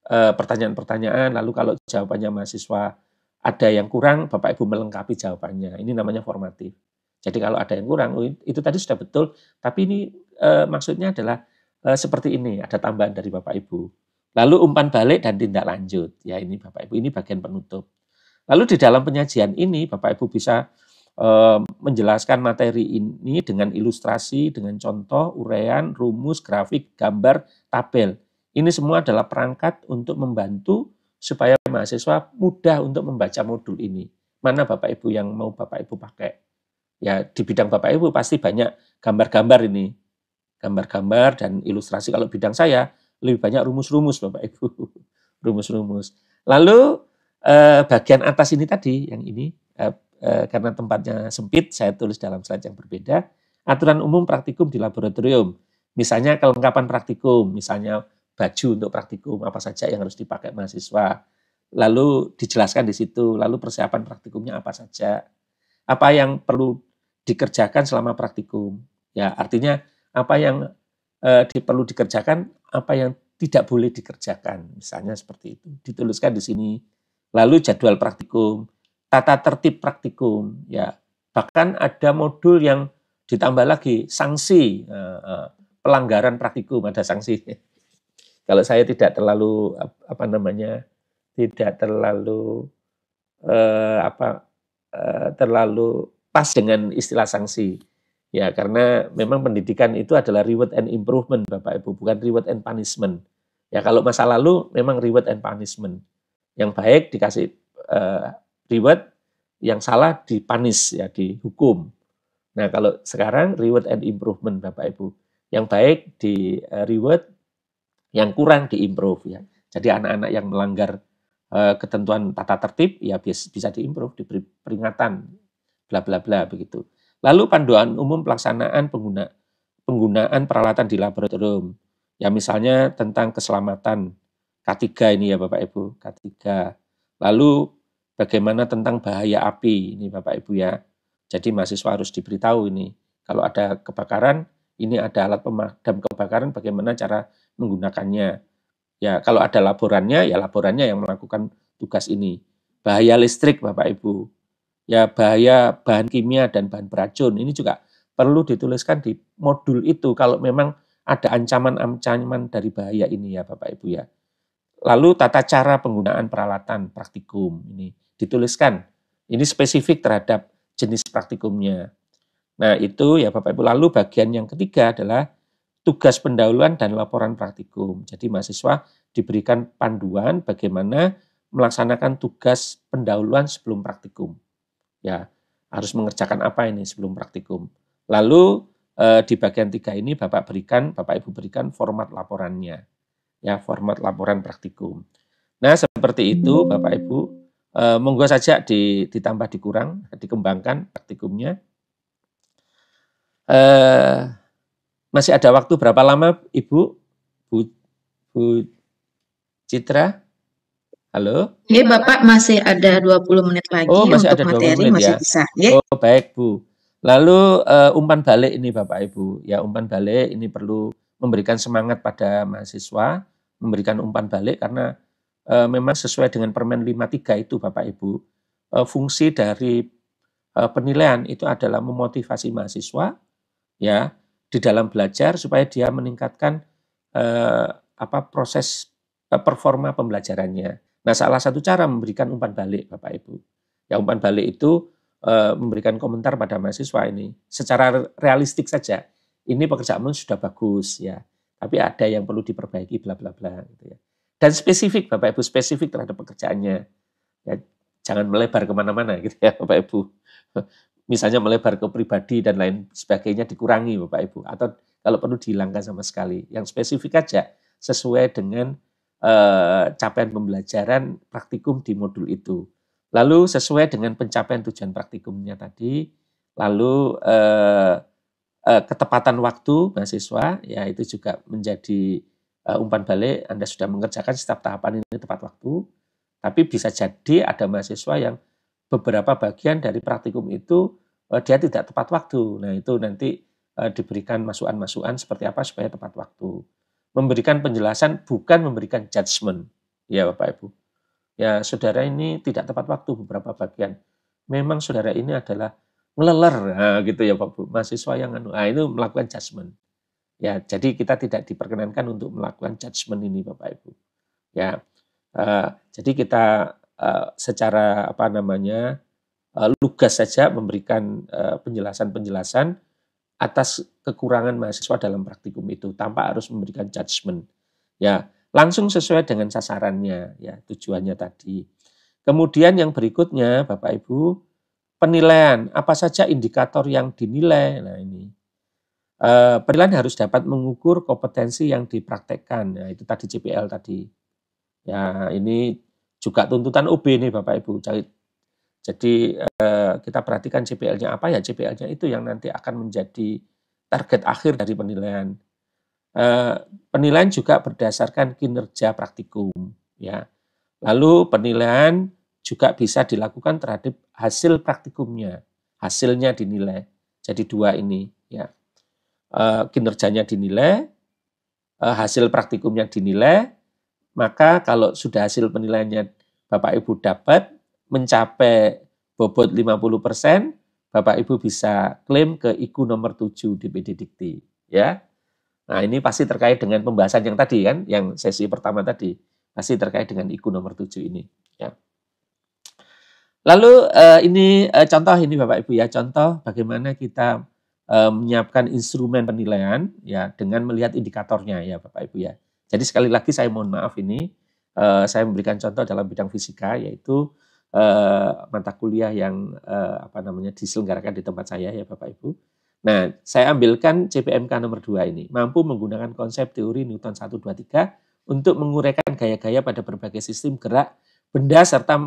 pertanyaan-pertanyaan. Lalu kalau jawabannya mahasiswa ada yang kurang, Bapak Ibu melengkapi jawabannya. Ini namanya formatif. Jadi kalau ada yang kurang, itu tadi sudah betul, tapi ini maksudnya adalah seperti ini, ada tambahan dari Bapak Ibu. Lalu umpan balik dan tindak lanjut. Ya ini Bapak Ibu, ini bagian penutup. Lalu di dalam penyajian ini Bapak Ibu bisa menjelaskan materi ini dengan ilustrasi, dengan contoh, uraian, rumus, grafik, gambar, tabel. Ini semua adalah perangkat untuk membantu supaya mahasiswa mudah untuk membaca modul ini. Mana Bapak Ibu yang mau Bapak Ibu pakai? Ya di bidang Bapak Ibu pasti banyak gambar-gambar ini. Gambar-gambar dan ilustrasi. Kalau bidang saya lebih banyak rumus-rumus Bapak Ibu. Rumus-rumus. Lalu bagian atas ini tadi, yang ini, karena tempatnya sempit, saya tulis dalam slide yang berbeda. Aturan umum praktikum di laboratorium. Misalnya kelengkapan praktikum, misalnya baju untuk praktikum, apa saja yang harus dipakai mahasiswa. Lalu dijelaskan di situ, lalu persiapan praktikumnya apa saja. Apa yang perlu dikerjakan selama praktikum. Ya, artinya apa yang perlu dikerjakan, apa yang tidak boleh dikerjakan. Misalnya seperti itu. Dituliskan di sini. Lalu jadwal praktikum, tata tertib praktikum, ya. Bahkan ada modul yang ditambah lagi sanksi pelanggaran praktikum, ada sanksi. Kalau saya tidak terlalu tidak terlalu terlalu pas dengan istilah sanksi. Ya, karena memang pendidikan itu adalah reward and improvement Bapak Ibu, bukan reward and punishment. Ya, kalau masa lalu memang reward and punishment. Yang baik dikasih reward, yang salah dipunish, ya, dihukum. Nah, kalau sekarang reward and improvement Bapak Ibu. Yang baik di reward, yang kurang diimprove, ya. Jadi anak-anak yang melanggar ketentuan tata tertib ya bisa diimprove, diberi peringatan, bla bla bla begitu. Lalu panduan umum pelaksanaan penggunaan peralatan di laboratorium. Ya misalnya tentang keselamatan K3 ini ya Bapak Ibu, K3. Lalu bagaimana tentang bahaya api ini Bapak Ibu ya. Jadi mahasiswa harus diberitahu ini. Kalau ada kebakaran, ini ada alat pemadam kebakaran, bagaimana cara menggunakannya. Ya, kalau ada laborannya, ya laborannya yang melakukan tugas ini. Bahaya listrik Bapak Ibu. Ya, bahaya bahan kimia dan bahan beracun ini juga perlu dituliskan di modul itu kalau memang ada ancaman-ancaman dari bahaya ini ya Bapak Ibu ya. Lalu tata cara penggunaan peralatan praktikum ini dituliskan. Ini spesifik terhadap jenis praktikumnya. Nah, itu ya Bapak Ibu. Lalu bagian yang ketiga adalah tugas pendahuluan dan laporan praktikum. Jadi mahasiswa diberikan panduan bagaimana melaksanakan tugas pendahuluan sebelum praktikum. Ya, harus mengerjakan apa ini sebelum praktikum. Lalu di bagian 3 ini Bapak Ibu berikan format laporannya. Ya, format laporan praktikum. Nah, seperti itu Bapak Ibu. Monggo saja ditambah dikurang, dikembangkan praktikumnya. Masih ada waktu berapa lama Ibu? Bu Citra? Halo? Ini Bapak masih ada 20 menit lagi Masih untuk ada 20 materi, menit masih ya. bisa. Ya. Baik Bu. Lalu umpan balik ini Bapak Ibu. Ya, umpan balik ini perlu memberikan semangat pada mahasiswa, memberikan umpan balik karena memang sesuai dengan Permen 53 itu Bapak Ibu. Fungsi dari penilaian itu adalah memotivasi mahasiswa ya di dalam belajar supaya dia meningkatkan proses performa pembelajarannya. Nah, salah satu cara memberikan umpan balik Bapak Ibu. Ya, umpan balik itu memberikan komentar pada mahasiswa ini secara realistik saja. Ini pekerjaanmu sudah bagus ya, tapi ada yang perlu diperbaiki bla bla bla gitu ya. Dan spesifik Bapak Ibu, spesifik terhadap pekerjaannya. Ya, jangan melebar kemana-mana gitu ya Bapak Ibu. Misalnya melebar ke pribadi dan lain sebagainya dikurangi Bapak Ibu. Atau kalau perlu dihilangkan sama sekali. Yang spesifik aja sesuai dengan capaian pembelajaran praktikum di modul itu. Lalu sesuai dengan pencapaian tujuan praktikumnya tadi, lalu ketepatan waktu mahasiswa, ya itu juga menjadi umpan balik. Anda sudah mengerjakan setiap tahapan ini tepat waktu, tapi bisa jadi ada mahasiswa yang beberapa bagian dari praktikum itu dia tidak tepat waktu. Nah, itu nanti diberikan masukan-masukan seperti apa supaya tepat waktu. Memberikan penjelasan bukan memberikan judgement. Ya Bapak Ibu. Ya, saudara ini tidak tepat waktu beberapa bagian. Memang saudara ini adalah ngeleler, nah, gitu ya Pak Bu. Mahasiswa yang itu melakukan judgement. Ya, jadi kita tidak diperkenankan untuk melakukan judgement ini Bapak Ibu. Ya, jadi kita secara lugas saja memberikan penjelasan-penjelasan atas kekurangan mahasiswa dalam praktikum itu tanpa harus memberikan judgement. Ya, langsung sesuai dengan sasarannya, ya tujuannya tadi. Kemudian yang berikutnya, Bapak Ibu, penilaian. Apa saja indikator yang dinilai? Nah ini, penilaian harus dapat mengukur kompetensi yang dipraktekkan. Nah itu tadi CPL tadi. Ya ini juga tuntutan OB nih Bapak Ibu. Jadi kita perhatikan CPL-nya apa ya, CPL-nya itu yang nanti akan menjadi target akhir dari penilaian. Penilaian juga berdasarkan kinerja praktikum. Ya. Lalu penilaian juga bisa dilakukan terhadap hasil praktikumnya. Hasilnya dinilai. Jadi dua ini. Ya. Kinerjanya dinilai, hasil praktikumnya dinilai, maka kalau sudah hasil penilaiannya Bapak Ibu dapat, mencapai bobot 50%, Bapak Ibu bisa klaim ke IKU nomor 7 DPD Dikti. Ya. Nah ini pasti terkait dengan pembahasan yang tadi kan, yang sesi pertama tadi. Pasti terkait dengan IKU nomor 7 ini. Ya. Lalu ini contoh ini Bapak Ibu ya, contoh bagaimana kita menyiapkan instrumen penilaian ya dengan melihat indikatornya ya Bapak Ibu ya. Jadi sekali lagi saya mohon maaf ini, saya memberikan contoh dalam bidang fisika yaitu mata kuliah yang diselenggarakan di tempat saya ya Bapak Ibu. Nah, saya ambilkan CPMK nomor 2 ini, mampu menggunakan konsep teori Newton 1, 2, 3 untuk menguraikan gaya-gaya pada berbagai sistem gerak benda serta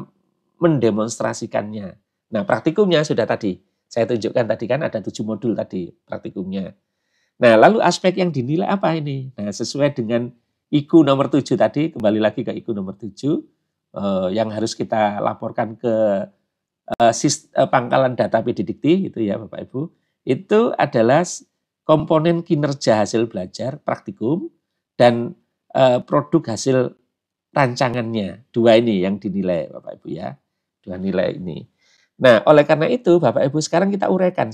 mendemonstrasikannya. Nah, praktikumnya sudah tadi, saya tunjukkan tadi kan ada 7 modul tadi praktikumnya. Nah, lalu aspek yang dinilai apa ini? Nah, sesuai dengan IKU nomor 7 tadi, kembali lagi ke IKU nomor 7, yang harus kita laporkan ke pangkalan data PD Dikti, itu ya Bapak Ibu, itu adalah komponen kinerja hasil belajar praktikum dan produk hasil rancangannya. Dua ini yang dinilai Bapak Ibu ya, dua nilai ini. Nah, oleh karena itu Bapak Ibu sekarang kita uraikan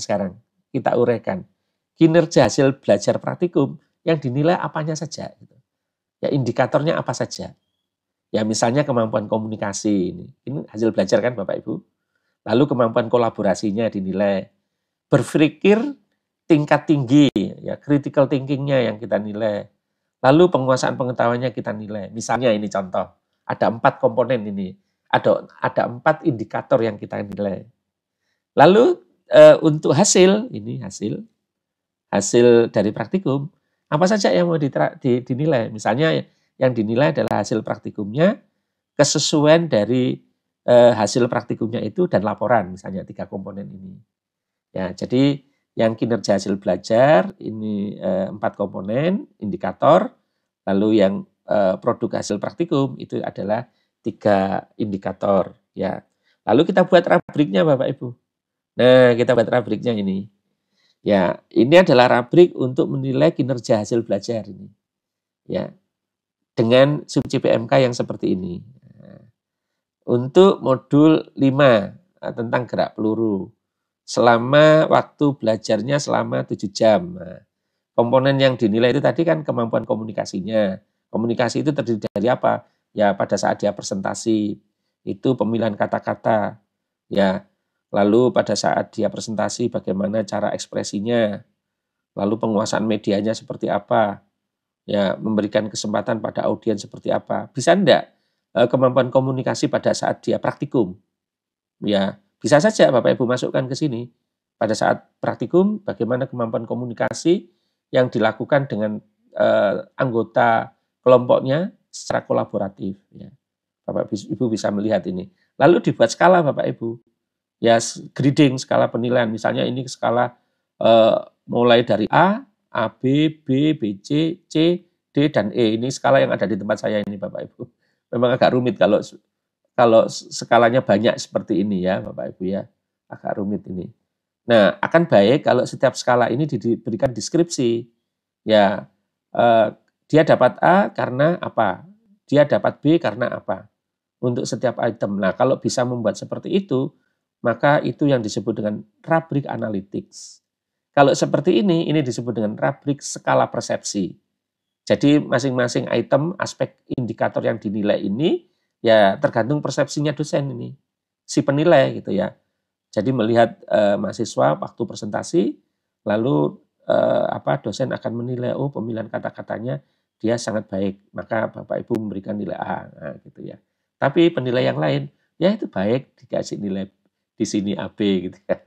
kinerja hasil belajar praktikum yang dinilai apanya saja gitu. Ya indikatornya apa saja. Ya misalnya kemampuan komunikasi ini hasil belajar kan Bapak Ibu. Lalu kemampuan kolaborasinya dinilai. Berpikir tingkat tinggi, ya critical thinking-nya yang kita nilai. Lalu penguasaan pengetahuannya kita nilai. Misalnya ini contoh, ada 4 komponen ini. Ada 4 indikator yang kita nilai. Lalu untuk hasil dari praktikum, apa saja yang mau dinilai? Misalnya yang dinilai adalah hasil praktikumnya, kesesuaian dari hasil praktikumnya itu dan laporan, misalnya 3 komponen ini. Ya, jadi yang kinerja hasil belajar ini 4 komponen indikator, lalu yang produk hasil praktikum itu adalah 3 indikator. Ya, lalu kita buat rubriknya Bapak Ibu. Nah, kita buat rubriknya ini. Ya, ini adalah rubrik untuk menilai kinerja hasil belajar ini. Ya, dengan subci PMK yang seperti ini. Nah, untuk modul 5 tentang gerak peluru, selama waktu belajarnya selama 7 jam. Nah, komponen yang dinilai itu tadi kan kemampuan komunikasinya. Komunikasi itu terdiri dari apa? Ya, pada saat dia presentasi, itu pemilihan kata-kata. Ya, lalu pada saat dia presentasi bagaimana cara ekspresinya, lalu penguasaan medianya seperti apa, ya memberikan kesempatan pada audiens seperti apa. Bisa enggak kemampuan komunikasi pada saat dia praktikum? Ya, bisa saja Bapak Ibu masukkan ke sini. Pada saat praktikum, bagaimana kemampuan komunikasi yang dilakukan dengan anggota kelompoknya secara kolaboratif. Ya. Bapak Ibu bisa melihat ini. Lalu dibuat skala Bapak Ibu. Ya, grading skala penilaian. Misalnya ini skala mulai dari A, B, B, C, C, D, dan E. Ini skala yang ada di tempat saya ini Bapak Ibu. Memang agak rumit kalau skalanya banyak seperti ini ya Bapak Ibu ya. Agak rumit ini. Nah, akan baik kalau setiap skala ini diberikan deskripsi. Ya, dia dapat A karena apa? Dia dapat B karena apa? Untuk setiap item. Nah, kalau bisa membuat seperti itu, maka itu yang disebut dengan rubrik analytics. Kalau seperti ini disebut dengan rubrik skala persepsi. Jadi masing-masing item, aspek indikator yang dinilai ini, ya tergantung persepsinya dosen ini, si penilai gitu ya. Jadi melihat mahasiswa waktu presentasi, lalu dosen akan menilai, oh pemilihan kata-katanya dia sangat baik, maka Bapak Ibu memberikan nilai A, nah, gitu ya. Tapi penilai yang lain, ya itu baik dikasih nilai di sini AB gitu ya.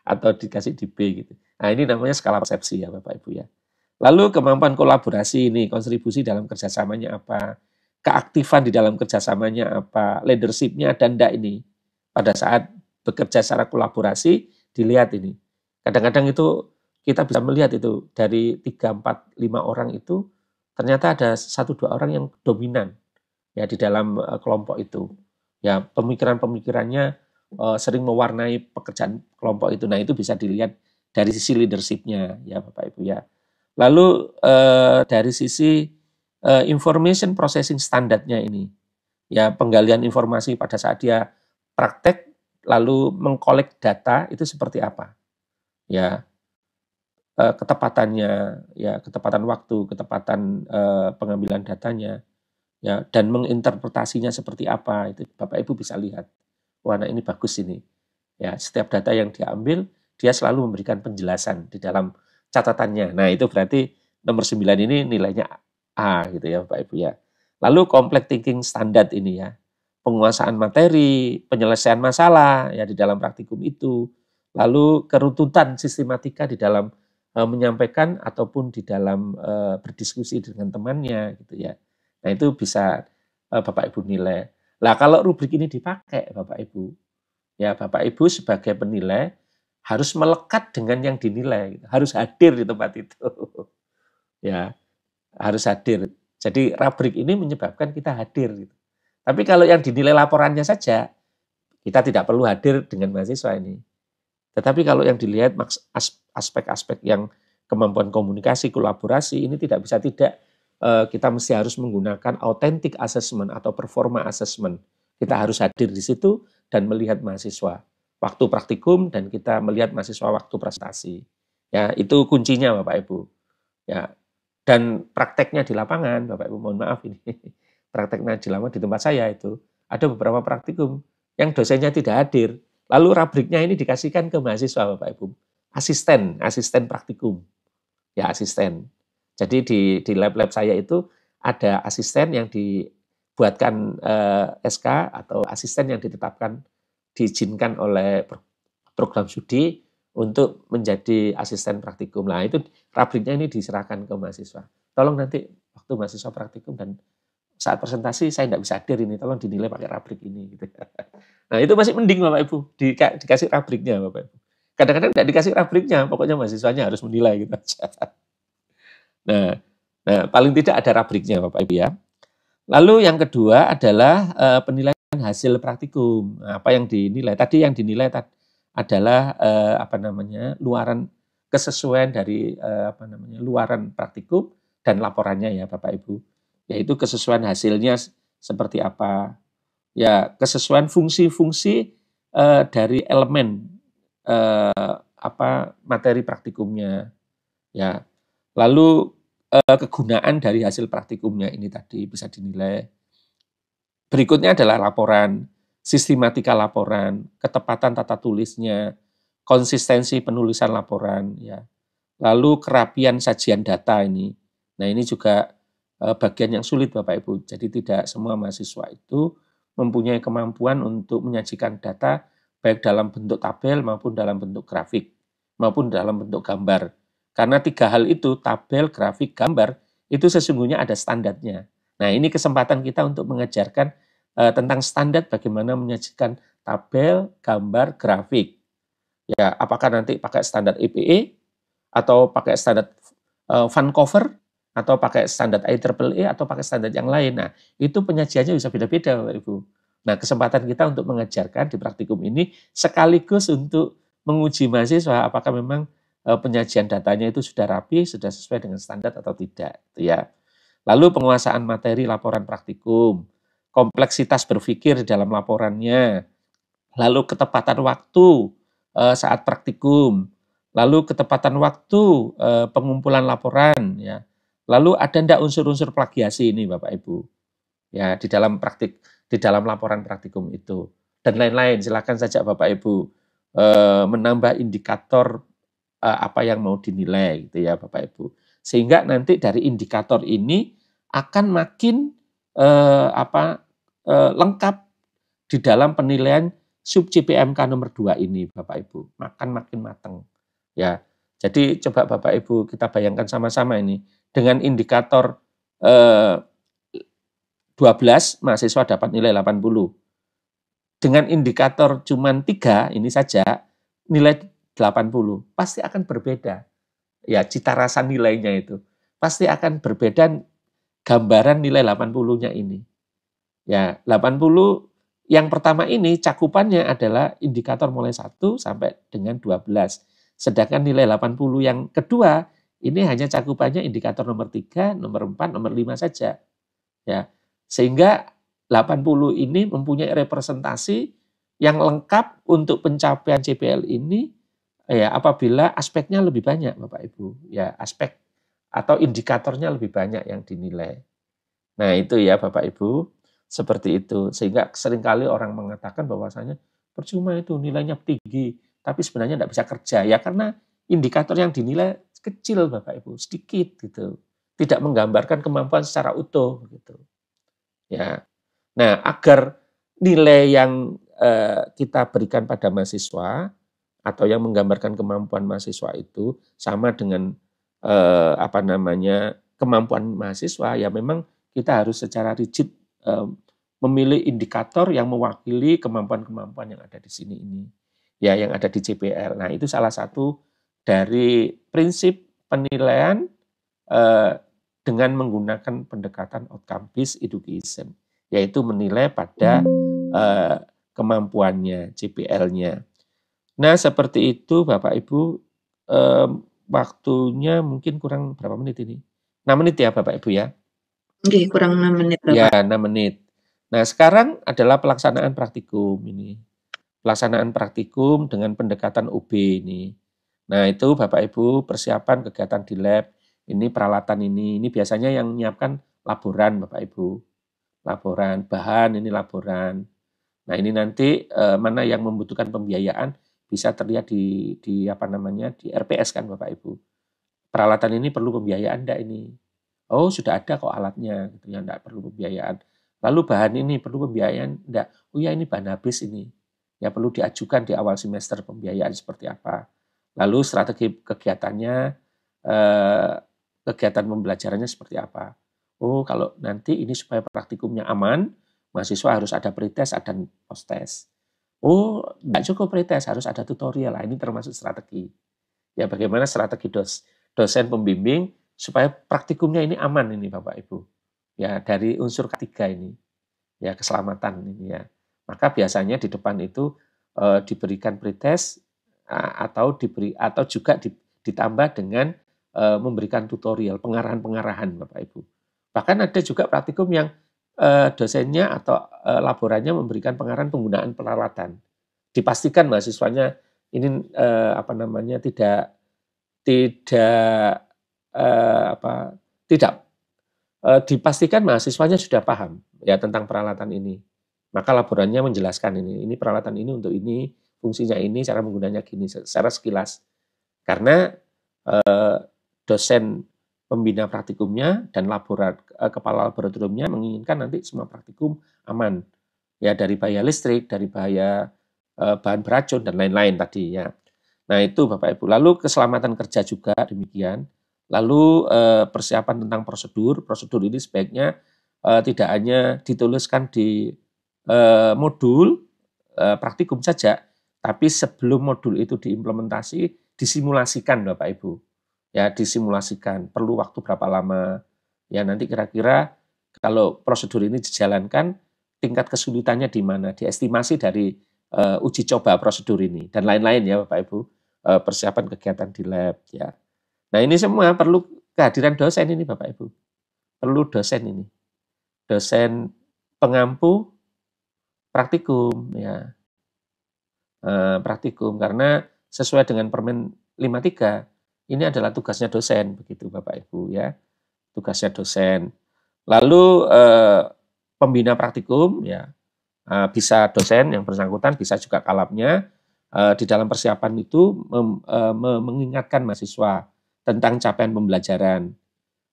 Atau dikasih di B gitu. Nah ini namanya skala persepsi ya Bapak Ibu ya. Lalu kemampuan kolaborasi ini, kontribusi dalam kerjasamanya apa, keaktifan di dalam kerjasamanya apa, leadership-nya ada enggak ini. Pada saat bekerja secara kolaborasi, dilihat ini. Kadang-kadang itu kita bisa melihat itu dari 3, 4, 5 orang itu ternyata ada 1-2 orang yang dominan ya di dalam kelompok itu. Ya pemikiran-pemikirannya sering mewarnai pekerjaan kelompok itu. Nah itu bisa dilihat dari sisi leadership-nya ya Bapak Ibu ya. Lalu dari sisi information processing standarnya ini, ya penggalian informasi pada saat dia praktek lalu mengkolek data itu seperti apa, ya ketepatannya, ya ketepatan waktu, ketepatan pengambilan datanya, ya dan menginterpretasinya seperti apa itu Bapak Ibu bisa lihat. Wah, nah ini bagus ini. Ya, setiap data yang diambil dia selalu memberikan penjelasan di dalam catatannya. Nah, itu berarti nomor 9 ini nilainya A gitu ya Bapak Ibu ya. Lalu complex thinking standard ini ya. Penguasaan materi, penyelesaian masalah ya di dalam praktikum itu. Lalu kerututan sistematika di dalam menyampaikan ataupun di dalam berdiskusi dengan temannya gitu ya. Nah, itu bisa Bapak Ibu nilai. Lah kalau rubrik ini dipakai Bapak Ibu, ya Bapak Ibu sebagai penilai harus melekat dengan yang dinilai, harus hadir di tempat itu. Ya, harus hadir. Jadi rubrik ini menyebabkan kita hadir gitu. Tapi kalau yang dinilai laporannya saja, kita tidak perlu hadir dengan mahasiswa ini. Tetapi kalau yang dilihat aspek-aspek yang kemampuan komunikasi, kolaborasi, ini tidak bisa tidak kita mesti harus menggunakan authentic assessment atau performa assessment. Kita harus hadir di situ dan melihat mahasiswa. waktu praktikum dan kita melihat mahasiswa waktu prestasi. Ya, itu kuncinya Bapak Ibu. Ya. Dan prakteknya di lapangan, Bapak Ibu, mohon maaf ini. Prakteknya di lapangan di tempat saya itu ada beberapa praktikum yang dosennya tidak hadir. Lalu rubriknya ini dikasihkan ke mahasiswa Bapak Ibu. Asisten praktikum. Ya, asisten. Jadi di lab-lab saya itu ada asisten yang dibuatkan SK atau asisten yang ditetapkan diizinkan oleh program studi untuk menjadi asisten praktikum. Nah, itu rubriknya ini diserahkan ke mahasiswa. Tolong nanti waktu mahasiswa praktikum dan saat presentasi saya tidak bisa hadir ini, tolong dinilai pakai rubrik ini. Gitu. Nah, itu masih mending Bapak Ibu, dikasih rubriknya Bapak Ibu. Kadang-kadang tidak dikasih rubriknya, pokoknya mahasiswanya harus menilai gitu aja. Nah, paling tidak ada rubriknya Bapak Ibu ya. Lalu yang kedua adalah penilaian hasil praktikum. Nah, apa yang dinilai? Tadi yang dinilai adalah luaran kesesuaian dari luaran praktikum dan laporannya ya Bapak Ibu. Yaitu kesesuaian hasilnya seperti apa. Ya, kesesuaian fungsi-fungsi dari elemen materi praktikumnya. Ya. Lalu kegunaan dari hasil praktikumnya ini tadi bisa dinilai. Berikutnya adalah laporan, sistematika laporan, ketepatan tata tulisnya, konsistensi penulisan laporan, ya. Lalu kerapian sajian data ini. Nah, ini juga bagian yang sulit Bapak Ibu. Jadi tidak semua mahasiswa itu mempunyai kemampuan untuk menyajikan data baik dalam bentuk tabel maupun dalam bentuk grafik maupun dalam bentuk gambar. Karena 3 hal itu, tabel, grafik, gambar, itu sesungguhnya ada standarnya. Nah, ini kesempatan kita untuk mengajarkan tentang standar bagaimana menyajikan tabel, gambar, grafik. Ya, apakah nanti pakai standar EPE atau pakai standar Vancouver atau pakai standar IEEE atau pakai standar yang lain. Nah, itu penyajiannya bisa beda-beda Bapak Ibu. Nah, kesempatan kita untuk mengajarkan di praktikum ini sekaligus untuk menguji mahasiswa apakah memang penyajian datanya itu sudah rapi, sudah sesuai dengan standar atau tidak, ya. Lalu penguasaan materi laporan praktikum, kompleksitas berpikir di dalam laporannya, lalu ketepatan waktu saat praktikum, lalu ketepatan waktu pengumpulan laporan, ya. Lalu ada enggak unsur-unsur plagiasi ini Bapak Ibu, ya, di dalam laporan praktikum itu, dan lain-lain. Silakan saja Bapak Ibu menambah indikator apa yang mau dinilai, gitu ya Bapak Ibu. Sehingga nanti dari indikator ini akan makin lengkap di dalam penilaian sub CPMK nomor 2 ini Bapak Ibu. Makin matang. Ya. Jadi coba Bapak Ibu kita bayangkan sama-sama ini. Dengan indikator 12 mahasiswa dapat nilai 80. Dengan indikator cuman 3 ini saja nilai 80. Pasti akan berbeda. Ya, cita rasa nilainya itu. Pasti akan berbeda gambaran nilai 80-nya ini. Ya, 80 yang pertama ini cakupannya adalah indikator mulai 1 sampai dengan 12. Sedangkan nilai 80 yang kedua ini hanya cakupannya indikator nomor 3, nomor 4, nomor 5 saja. Ya. Sehingga 80 ini mempunyai representasi yang lengkap untuk pencapaian CPL ini ya apabila aspeknya lebih banyak Bapak Ibu. Ya, aspek atau indikatornya lebih banyak yang dinilai. Nah, itu ya Bapak Ibu. Seperti itu, sehingga seringkali orang mengatakan bahwasanya percuma itu nilainya tinggi, tapi sebenarnya tidak bisa kerja ya karena indikator yang dinilai kecil Bapak Ibu, sedikit gitu, tidak menggambarkan kemampuan secara utuh gitu. Ya, nah agar nilai yang kita berikan pada mahasiswa atau yang menggambarkan kemampuan mahasiswa itu sama dengan kemampuan mahasiswa ya memang kita harus secara rigid memilih indikator yang mewakili kemampuan-kemampuan yang ada di sini ini, ya yang ada di CPL. Nah itu salah satu dari prinsip penilaian dengan menggunakan pendekatan outcome based education, yaitu menilai pada kemampuannya CPL-nya. Nah seperti itu Bapak Ibu, waktunya mungkin kurang berapa menit ini? 6 menit ya Bapak Ibu ya. Oke, kurang 6 menit Bapak. Ya, 6 menit. Nah, sekarang adalah pelaksanaan praktikum ini. pelaksanaan praktikum dengan pendekatan UB ini. Nah, itu Bapak Ibu persiapan kegiatan di lab, ini peralatan ini biasanya yang menyiapkan laboran Bapak Ibu. Laboran, bahan ini laboran. Nah, ini nanti mana yang membutuhkan pembiayaan bisa terlihat di apa namanya di RPS kan Bapak Ibu. Peralatan ini perlu pembiayaan enggak ini? Oh, sudah ada kok alatnya gitu ya, enggak perlu pembiayaan. Lalu bahan ini perlu pembiayaan enggak? Oh ya, ini bahan habis ini. Ya perlu diajukan di awal semester pembiayaan seperti apa. Lalu strategi kegiatannya kegiatan pembelajarannya seperti apa. Oh, kalau nanti ini supaya praktikumnya aman, mahasiswa harus ada pretest, ada post-test. Oh, enggak cukup pretest, harus ada tutorial. Nah, ini termasuk strategi. Ya, bagaimana strategi dosen pembimbing supaya praktikumnya ini aman ini Bapak Ibu. Ya, dari unsur ketiga ini. Ya, keselamatan ini ya. Maka biasanya di depan itu diberikan pretest atau juga ditambah dengan memberikan tutorial, pengarahan-pengarahan Bapak Ibu. Bahkan ada juga praktikum yang dosennya atau laborannya memberikan pengarahan penggunaan peralatan. Dipastikan mahasiswanya ini dipastikan mahasiswanya sudah paham ya tentang peralatan ini. Maka laborannya menjelaskan ini peralatan ini untuk ini, fungsinya ini, cara menggunanya gini secara sekilas. Karena dosen pembina praktikumnya dan kepala laboratoriumnya menginginkan nanti semua praktikum aman. Ya, dari bahaya listrik, dari bahaya bahan beracun dan lain-lain tadi ya. Nah, itu Bapak Ibu. Lalu keselamatan kerja juga demikian. Lalu persiapan tentang prosedur. Prosedur ini sebaiknya tidak hanya dituliskan di modul praktikum saja, tapi sebelum modul itu diimplementasi, disimulasikan Bapak Ibu. Ya, disimulasikan. Perlu waktu berapa lama? Ya, nanti kira-kira kalau prosedur ini dijalankan, tingkat kesulitannya di mana? Diestimasi dari uji coba prosedur ini dan lain-lain ya Bapak Ibu. Persiapan kegiatan di lab ya. Nah, ini semua perlu kehadiran dosen ini Bapak Ibu. Perlu dosen ini. Dosen pengampu praktikum ya. Praktikum karena sesuai dengan Permen 53 ini adalah tugasnya dosen begitu Bapak Ibu ya. Tugasnya dosen. Lalu pembina praktikum ya bisa dosen yang bersangkutan, bisa juga kalapnya di dalam persiapan itu mengingatkan mahasiswa tentang capaian pembelajaran.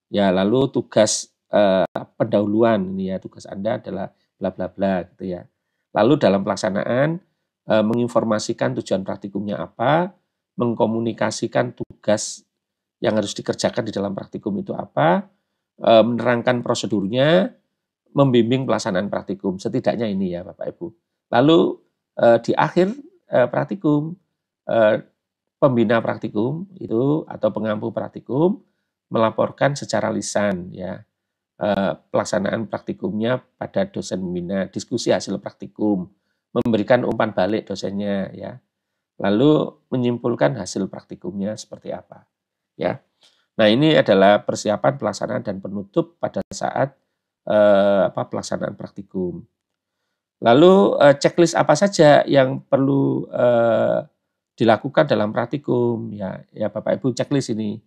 Ya, lalu tugas pendahuluan ini ya, tugas Anda adalah bla bla bla gitu ya. Lalu dalam pelaksanaan menginformasikan tujuan praktikumnya apa, mengkomunikasikan tugas yang harus dikerjakan di dalam praktikum itu apa, menerangkan prosedurnya, membimbing pelaksanaan praktikum. Setidaknya ini ya Bapak Ibu. Lalu di akhir praktikum, pembina praktikum itu atau pengampu praktikum melaporkan secara lisan ya pelaksanaan praktikumnya pada dosen pembina, diskusi hasil praktikum, memberikan umpan balik dosennya ya. Lalu menyimpulkan hasil praktikumnya seperti apa ya. Nah, ini adalah persiapan pelaksanaan dan penutup pada saat pelaksanaan praktikum. Lalu checklist apa saja yang perlu dilakukan dalam praktikum ya Bapak Ibu, checklist ini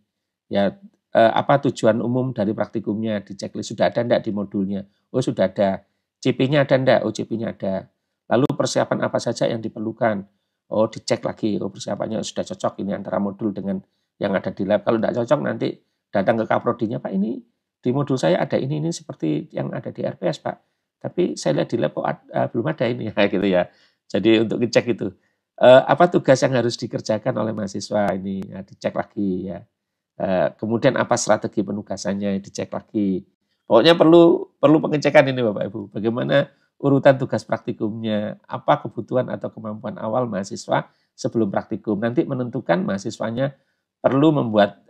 ya apa tujuan umum dari praktikumnya di checklist, sudah ada enggak di modulnya? Oh, sudah ada. CP-nya ada enggak? Oh, CP-nya ada. Lalu persiapan apa saja yang diperlukan? Oh, dicek lagi. Oh, persiapannya sudah cocok ini antara modul dengan yang ada di lab. Kalau enggak cocok nanti datang ke kaprodinya, Pak, ini di modul saya ada ini seperti yang ada di RPS, Pak. Tapi saya lihat di lab kok belum ada ini ya gitu ya. Jadi untuk ngecek itu apa tugas yang harus dikerjakan oleh mahasiswa ini ya, dicek lagi ya. Kemudian apa strategi penugasannya dicek lagi. Pokoknya perlu pengecekan ini Bapak Ibu. Bagaimana urutan tugas praktikumnya, apa kebutuhan atau kemampuan awal mahasiswa sebelum praktikum. Nanti menentukan mahasiswanya perlu membuat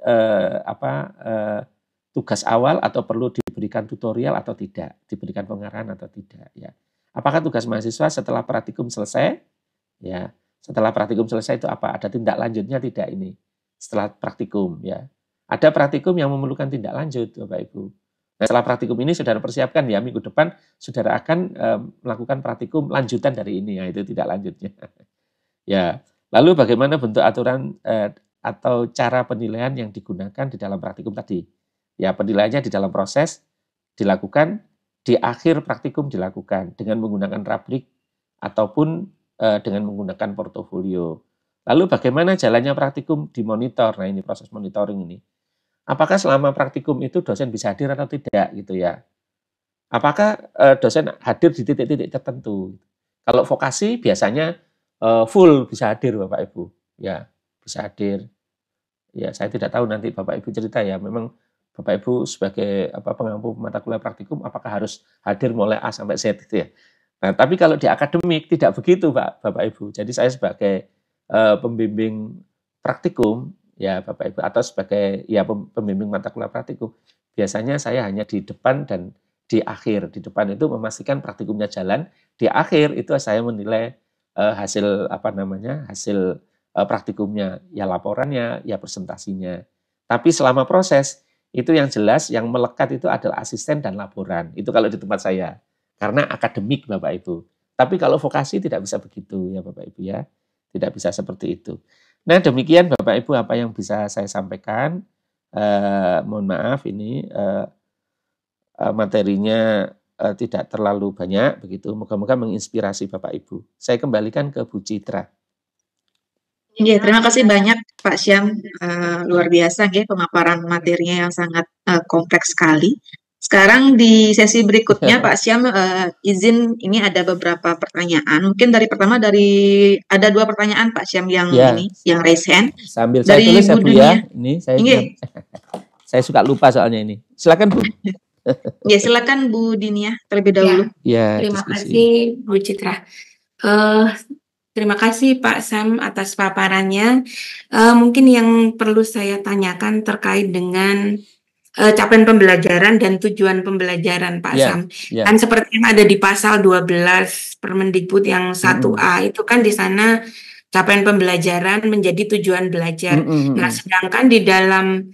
tugas awal atau perlu diberikan tutorial atau tidak, diberikan pengarahan atau tidak ya. Apakah tugas mahasiswa setelah praktikum selesai? Ya, setelah praktikum selesai itu apa? Ada tindak lanjutnya tidak ini? Setelah praktikum ya. Ada praktikum yang memerlukan tindak lanjut Bapak Ibu. Nah, setelah praktikum ini saudara persiapkan ya, minggu depan saudara akan melakukan praktikum lanjutan dari ini, ya itu tidak lanjutnya. Ya, lalu bagaimana bentuk aturan atau cara penilaian yang digunakan di dalam praktikum tadi? Ya, penilaiannya di dalam proses dilakukan, di akhir praktikum dilakukan dengan menggunakan rubrik ataupun dengan menggunakan portofolio. Lalu bagaimana jalannya praktikum dimonitor? Nah, ini proses monitoring ini. Apakah selama praktikum itu dosen bisa hadir atau tidak gitu ya? Apakah dosen hadir di titik-titik tertentu? Kalau vokasi biasanya full bisa hadir Bapak Ibu, ya bisa hadir. Ya saya tidak tahu nanti Bapak Ibu cerita ya. Memang Bapak Ibu sebagai pengampu mata kuliah praktikum, apakah harus hadir mulai A sampai Z gitu ya? Nah, tapi kalau di akademik tidak begitu Bapak Ibu. Jadi saya sebagai pembimbing praktikum ya Bapak Ibu, atau sebagai ya pembimbing mata kuliah praktikum, biasanya saya hanya di depan dan di akhir. Di depan itu memastikan praktikumnya jalan, di akhir itu saya menilai hasil hasil praktikumnya, ya laporannya, ya presentasinya. Tapi selama proses itu yang jelas yang melekat itu adalah asisten dan laporan. Itu kalau di tempat saya. Karena akademik Bapak Ibu. Tapi kalau vokasi tidak bisa begitu ya Bapak Ibu ya. Tidak bisa seperti itu. Nah, demikian Bapak Ibu apa yang bisa saya sampaikan. Mohon maaf ini materinya tidak terlalu banyak begitu. Moga-moga menginspirasi Bapak Ibu. Saya kembalikan ke Bu Citra. Ya, terima kasih banyak Pak Syam. Luar biasa ya pemaparan materinya yang sangat kompleks sekali. Sekarang di sesi berikutnya Pak Syam izin ini ada beberapa pertanyaan. Mungkin pertama ada 2 pertanyaan Pak Syam yang Ya. yang raise hand. Sambil saya Dari tulis ya Bu Bu Dunia. ya. Ini saya suka lupa soalnya ini. Silakan Bu. Ya, silakan Bu Dinia terlebih dahulu. Ya, Terima diskusi. kasih Bu Citra. Terima kasih Pak Sam atas paparannya. Mungkin yang perlu saya tanyakan terkait dengan capaian pembelajaran dan tujuan pembelajaran Pak Sam. Kan seperti yang ada di pasal 12 Permendikbud yang 1A itu kan di sana capaian pembelajaran menjadi tujuan belajar. Nah, sedangkan di dalam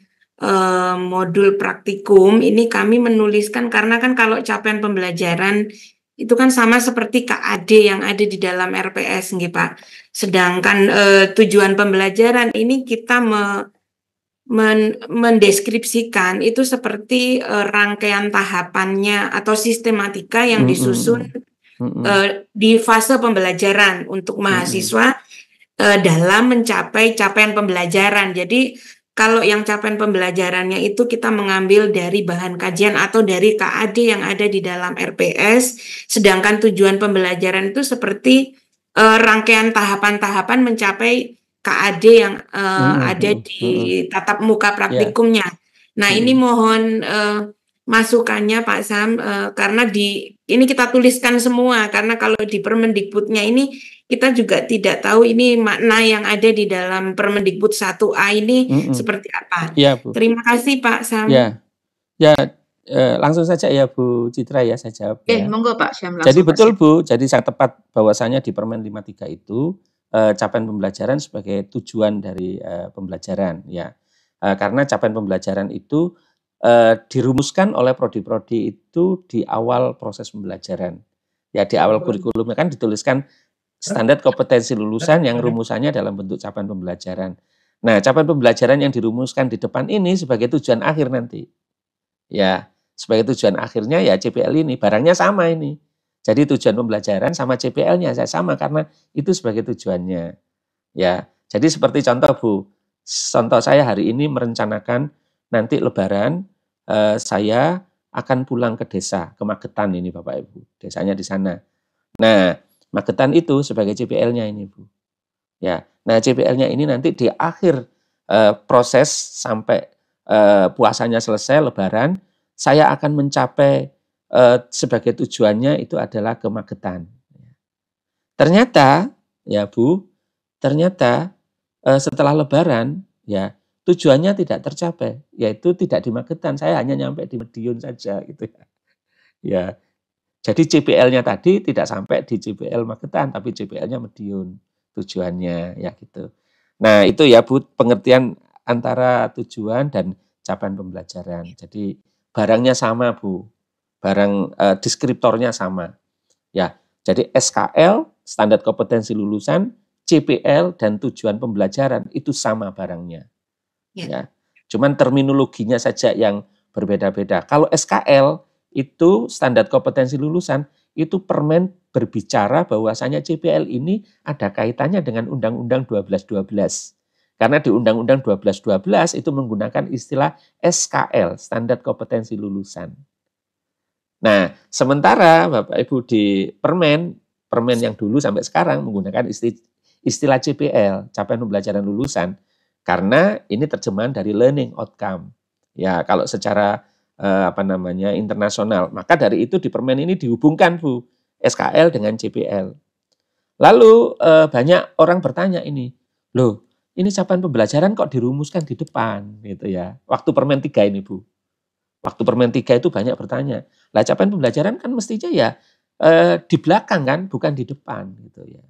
modul praktikum ini kami menuliskan, karena kan kalau capaian pembelajaran itu kan sama seperti KAD yang ada di dalam RPS nggih Pak. Sedangkan tujuan pembelajaran ini kita mendeskripsikan itu seperti rangkaian tahapannya atau sistematika yang disusun di fase pembelajaran untuk mahasiswa dalam mencapai capaian pembelajaran. Jadi kalau yang capaian pembelajarannya itu kita mengambil dari bahan kajian atau dari KAD yang ada di dalam RPS, sedangkan tujuan pembelajaran itu seperti rangkaian tahapan-tahapan mencapai KAD yang ada di tatap muka praktikumnya. Nah, ini mohon masukannya Pak Sam, karena ini kita tuliskan semua, karena kalau di Permendikbudnya ini kita juga tidak tahu ini makna yang ada di dalam Permendikbud 1A ini seperti apa. Ya, Bu. Terima kasih Pak Sam. Ya, langsung saja ya Bu Citra ya saya jawab. Monggo Pak Syam. Jadi betul Bu, jadi sangat tepat bahwasanya di Permen 53 itu capaian pembelajaran sebagai tujuan dari pembelajaran ya. Karena capaian pembelajaran itu dirumuskan oleh prodi-prodi itu di awal proses pembelajaran. Ya, di awal kurikulumnya kan dituliskan standar kompetensi lulusan yang rumusannya dalam bentuk capaian pembelajaran. Nah, capaian pembelajaran yang dirumuskan di depan ini sebagai tujuan akhir nanti. Ya, sebagai tujuan akhirnya ya CPL ini, barangnya sama ini. Jadi tujuan pembelajaran sama CPL-nya saya sama karena itu sebagai tujuannya. Ya, jadi seperti contoh Bu, contoh saya hari ini merencanakan nanti Lebaran saya akan pulang ke desa, ke Magetan ini Bapak Ibu, desanya di sana. Nah, Magetan itu sebagai CPL-nya ini Bu. Ya, nah CPL-nya ini nanti di akhir proses sampai puasanya selesai Lebaran, saya akan mencapai sebagai tujuannya itu adalah ke Magetan. Ternyata ya Bu, ternyata setelah Lebaran ya tujuannya tidak tercapai, yaitu tidak di Magetan, saya hanya nyampe di Madiun saja gitu ya. Ya. Jadi CPL-nya tadi tidak sampai di CPL Magetan, tapi CPL-nya Madiun tujuannya ya gitu. Nah itu ya Bu pengertian antara tujuan dan capaian pembelajaran. Jadi barangnya sama, Bu. Barang deskriptornya sama. Ya, jadi SKL, standar kompetensi lulusan, CPL dan tujuan pembelajaran itu sama barangnya. Ya. Cuman terminologinya saja yang berbeda-beda. Kalau SKL itu standar kompetensi lulusan, itu Permen berbicara bahwasanya CPL ini ada kaitannya dengan Undang-Undang 1212. Karena di Undang-Undang 1212 itu menggunakan istilah SKL, standar kompetensi lulusan. Nah, sementara Bapak Ibu di Permen yang dulu sampai sekarang menggunakan istilah CPL, capaian pembelajaran lulusan, karena ini terjemahan dari learning outcome. Ya, kalau secara internasional, maka dari itu di Permen ini dihubungkan, Bu, SKL dengan CPL. Lalu banyak orang bertanya ini, loh, ini capaian pembelajaran kok dirumuskan di depan, gitu ya. Waktu Permen 3 ini, Bu. Waktu Permen 3 itu banyak bertanya, lah capaian pembelajaran kan mestinya ya di belakang kan, bukan di depan, gitu ya.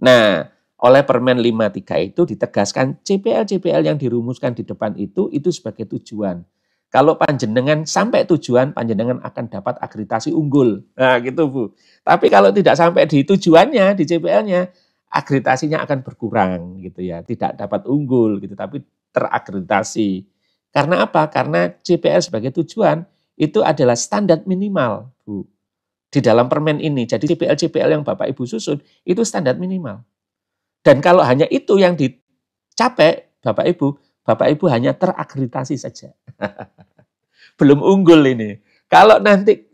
Nah, oleh Permen 53 itu ditegaskan CPL yang dirumuskan di depan itu sebagai tujuan. Kalau panjenengan sampai tujuan, panjenengan akan dapat akreditasi unggul. Nah, gitu, Bu. Tapi kalau tidak sampai di tujuannya, di CPL-nya, akreditasinya akan berkurang, gitu ya. Tidak dapat unggul, gitu, tapi terakreditasi. Karena apa? Karena CPL sebagai tujuan itu adalah standar minimal, Bu. Di dalam Permen ini. Jadi CPL yang Bapak Ibu susun itu standar minimal. Dan kalau hanya itu yang dicapai, Bapak Ibu hanya terakreditasi saja. Belum unggul ini. Kalau nanti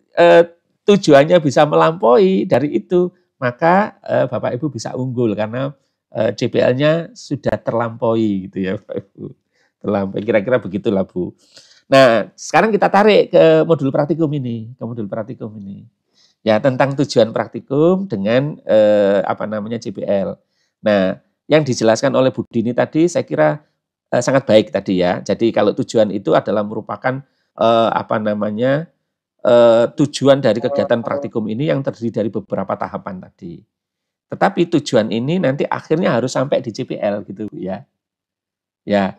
tujuannya bisa melampaui dari itu, maka Bapak Ibu bisa unggul karena CPL-nya sudah terlampaui, gitu ya, Bapak Ibu. Terlampaui, kira-kira begitulah, Bu. Nah, sekarang kita tarik ke modul praktikum ini, Ya, tentang tujuan praktikum dengan CPL. Nah, yang dijelaskan oleh Bu Dini tadi saya kira sangat baik tadi ya. Jadi kalau tujuan itu adalah merupakan tujuan dari kegiatan praktikum ini yang terdiri dari beberapa tahapan tadi. Tetapi tujuan ini nanti akhirnya harus sampai di CPL, gitu, Bu, ya. Ya,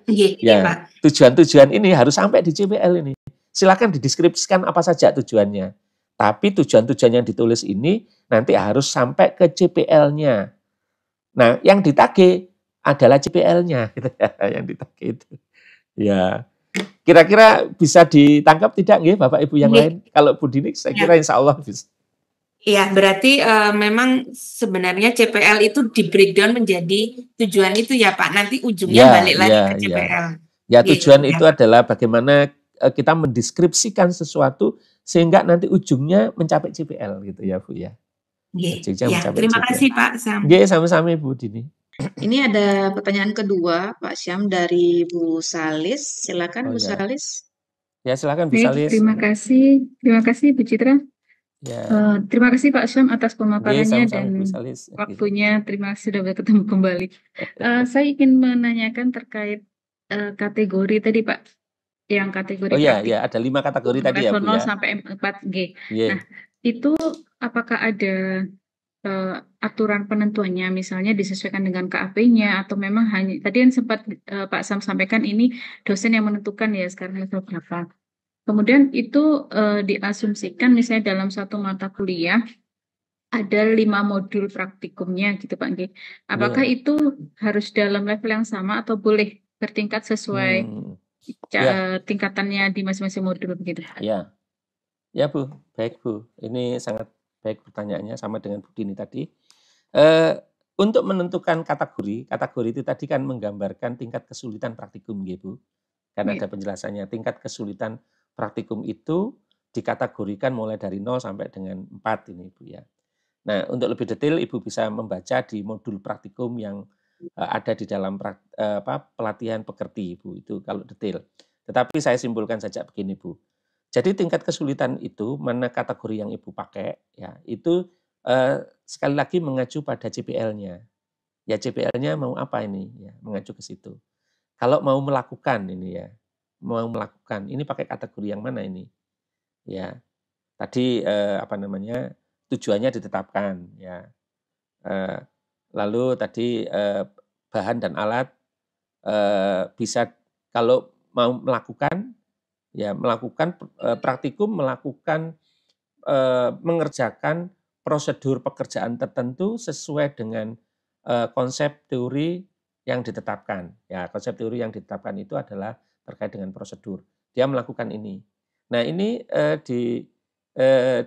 tujuan-tujuan ini harus sampai di CPL ini. Silakan dideskripsikan apa saja tujuannya. Tapi tujuan-tujuan yang ditulis ini nanti harus sampai ke CPL-nya. Nah, yang ditagih adalah CPL-nya, gitu ya, yang ditagih itu. Ya, kira-kira bisa ditangkap tidak, nggih, Bapak Ibu yang lain? Kalau Bu Dini, saya kira insya Allah bisa. Iya, berarti memang sebenarnya CPL itu di breakdown menjadi tujuan itu ya, Pak. Nanti ujungnya balik lagi ke CPL. Ya, tujuan itu adalah bagaimana kita mendeskripsikan sesuatu sehingga nanti ujungnya mencapai CPL, gitu ya, Bu, ya. Terima kasih, Pak Sam. Sama-sama, Bu Dini. Ini ada pertanyaan kedua, Pak Syam, dari Bu Salis. Silakan, Bu Salis. Ya, silakan, Bu Salis. Terima kasih, Bu Citra. Ya. Terima kasih Pak Syam atas pemaparannya dan waktunya. Terima kasih sudah bertemu kembali. Saya ingin menanyakan terkait kategori tadi, Pak. Yang kategori ya, ada 5 kategori tadi ya, Bu, ya. 0 sampai 4G. Nah, itu apakah ada aturan penentuannya, misalnya disesuaikan dengan KAP-nya atau memang hanya tadi yang sempat Pak Sam sampaikan ini dosen yang menentukan ya sekarang level berapa. Kemudian itu diasumsikan misalnya dalam satu mata kuliah ada 5 modul praktikumnya gitu Pak G. Apakah itu harus dalam level yang sama atau boleh bertingkat sesuai tingkatannya di masing-masing modul begitu? Ya Bu, baik Bu. Ini sangat baik pertanyaannya sama dengan Bu Dini tadi. Untuk menentukan kategori itu tadi kan menggambarkan tingkat kesulitan praktikum gitu Bu. Kan ada penjelasannya, tingkat kesulitan praktikum itu dikategorikan mulai dari 0 sampai dengan 4 ini Bu ya. Nah, untuk lebih detail Ibu bisa membaca di modul praktikum yang ada di dalam pelatihan pekerti Bu, itu kalau detail. Tetapi saya simpulkan saja begini Bu. Jadi tingkat kesulitan itu mana kategori yang Ibu pakai ya, itu sekali lagi mengacu pada CPL-nya. Ya CPL-nya mau apa ini ya, mengacu ke situ. Kalau mau melakukan ini ya, ini pakai kategori yang mana ini? Ya. Tadi tujuannya ditetapkan ya. Lalu tadi bahan dan alat bisa kalau mau melakukan Ya, melakukan praktikum, melakukan mengerjakan prosedur pekerjaan tertentu sesuai dengan konsep teori yang ditetapkan. Ya, konsep teori yang ditetapkan itu adalah terkait dengan prosedur. Dia melakukan ini. Nah, ini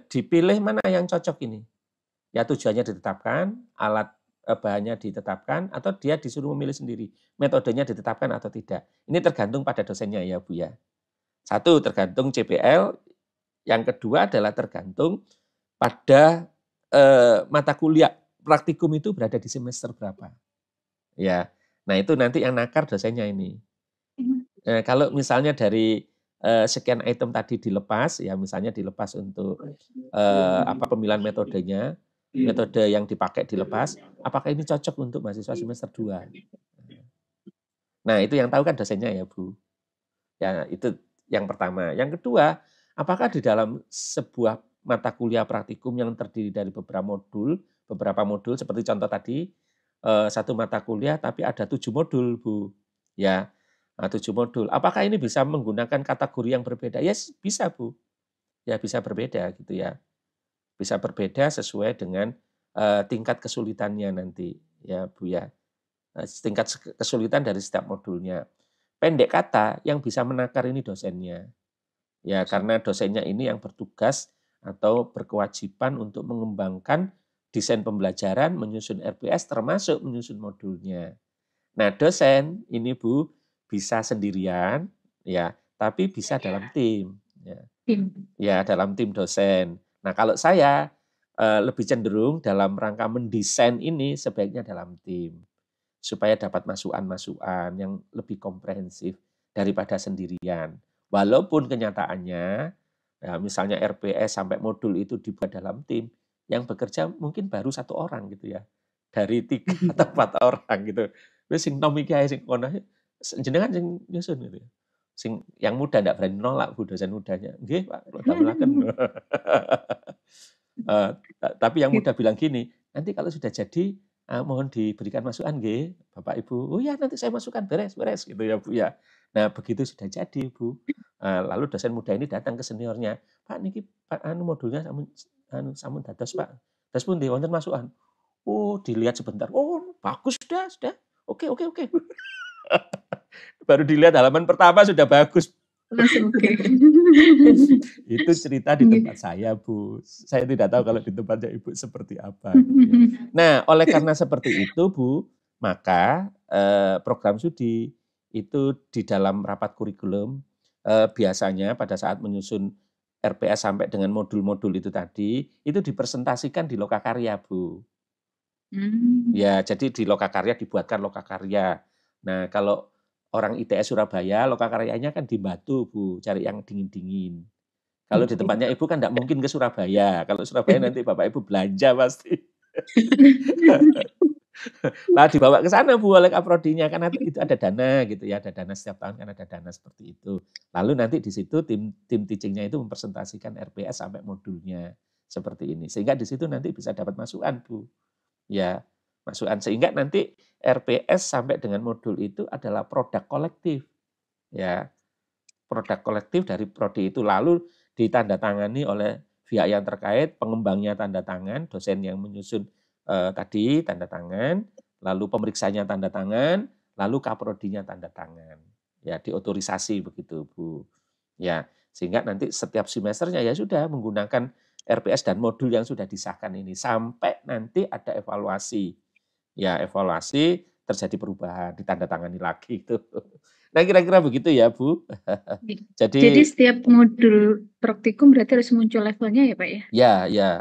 dipilih mana yang cocok ini. Ya, tujuannya ditetapkan, alat bahannya ditetapkan, atau dia disuruh memilih sendiri. Metodenya ditetapkan atau tidak. Ini tergantung pada dosennya ya, Bu ya. Satu, tergantung CPL. Yang kedua adalah tergantung pada mata kuliah. Praktikum itu berada di semester berapa. Ya, nah itu nanti yang nakar dosennya ini. Kalau misalnya dari sekian item tadi dilepas, ya misalnya dilepas untuk pemilihan metodenya, metode yang dipakai dilepas, apakah ini cocok untuk mahasiswa semester 2? Nah, itu yang tahu kan dosennya ya, Bu. Ya, itu yang pertama. Yang kedua, apakah di dalam sebuah mata kuliah praktikum yang terdiri dari beberapa modul seperti contoh tadi, satu mata kuliah tapi ada 7 modul, Bu. Ya, 7 modul. Apakah ini bisa menggunakan kategori yang berbeda? Yes, bisa, Bu. Ya, bisa berbeda gitu ya. Bisa berbeda sesuai dengan tingkat kesulitannya nanti, ya, Bu ya. Tingkat kesulitan dari setiap modulnya. Pendek kata, yang bisa menakar ini dosennya. Ya, karena dosennya ini yang bertugas atau berkewajiban untuk mengembangkan desain pembelajaran, menyusun RPS, termasuk menyusun modulnya. Nah, dosen ini, Bu, bisa sendirian, ya, tapi bisa dalam tim. Ya, dalam tim dosen. Nah, kalau saya lebih cenderung dalam rangka mendesain ini sebaiknya dalam tim, supaya dapat masukan-masukan yang lebih komprehensif daripada sendirian. Walaupun kenyataannya, ya misalnya RPS sampai modul itu dibuat dalam tim, yang bekerja mungkin baru 1 orang gitu ya, dari 3 atau 4 orang gitu. Wis sing nom iki ae sing kono, jenengan sing nyusun gitu ya. Sing yang muda ndak berani nolak, Bu, dosen mudanya. Nggih, Pak, kula damelaken. Tapi yang muda bilang gini, nanti kalau sudah jadi mohon diberikan masukan nggih, Bapak Ibu. Oh ya, nanti saya masukkan, beres gitu ya, Bu ya. Nah, begitu sudah jadi, Bu. Lalu dosen muda ini datang ke seniornya, Pak niki modulnya sampun dados, Pak. Terus pun wonten masukan. Oh, dilihat sebentar. Oh, bagus sudah. Oke. Baru dilihat halaman pertama sudah bagus. Langsung oke. Itu cerita di tempat saya, Bu. Saya tidak tahu kalau di tempatnya Ibu seperti apa. Nah, oleh karena seperti itu, Bu, maka program studi itu di dalam rapat kurikulum biasanya pada saat menyusun RPS sampai dengan modul-modul itu tadi, itu dipresentasikan di lokakarya, Bu. Ya, jadi di lokakarya dibuatkan lokakarya. Nah, kalau orang ITS Surabaya, lokakaryanya kan di Batu, Bu, cari yang dingin-dingin. Kalau di tempatnya Ibu kan tidak mungkin ke Surabaya. Kalau Surabaya nanti Bapak Ibu belanja pasti. Lah dibawa ke sana, Bu, oleh kaprodinya, karena itu ada dana gitu ya, ada dana setiap tahun kan ada dana seperti itu. Lalu nanti di situ tim teachingnya itu mempresentasikan RPS sampai modulnya seperti ini. Sehingga di situ nanti bisa dapat masukan, Bu. Ya, masukan sehingga nanti RPS sampai dengan modul itu adalah produk kolektif. Ya. Produk kolektif dari prodi itu lalu ditandatangani oleh pihak yang terkait, pengembangnya tanda tangan, dosen yang menyusun tadi tanda tangan, lalu pemeriksanya tanda tangan, lalu kaprodinya tanda tangan. Ya, diotorisasi begitu, Bu. Ya, sehingga nanti setiap semesternya ya sudah menggunakan RPS dan modul yang sudah disahkan ini sampai nanti ada evaluasi. Ya, evaluasi terjadi perubahan, ditandatangani lagi itu. Nah, kira-kira begitu ya, Bu. Jadi setiap modul praktikum berarti harus muncul levelnya ya, Pak ya? Ya.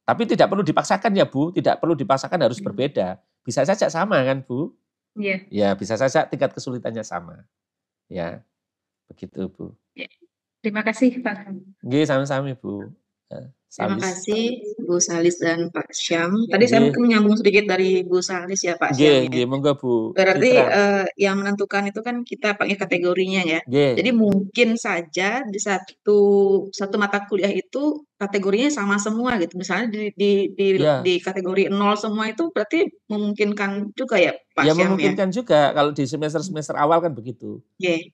Tapi tidak perlu dipaksakan ya, Bu. Tidak perlu dipaksakan harus berbeda. Bisa saja sama kan, Bu? Iya. Ya, bisa saja tingkat kesulitannya sama. Ya, begitu, Bu. Ya. Terima kasih, Pak. Nggih, sama-sama, Bu. Terima kasih Bu Salis dan Pak Syam. Tadi saya mungkin menyambung sedikit dari Bu Salis ya, Pak Syam. Nggih, monggo, Bu. Berarti yang menentukan itu kan kita pakai kategorinya ya. Jadi mungkin saja di satu mata kuliah itu kategorinya sama semua gitu. Misalnya di kategori 0 semua itu berarti memungkinkan juga ya Pak Ya Syam ya. memungkinkan juga kalau di semester awal kan begitu.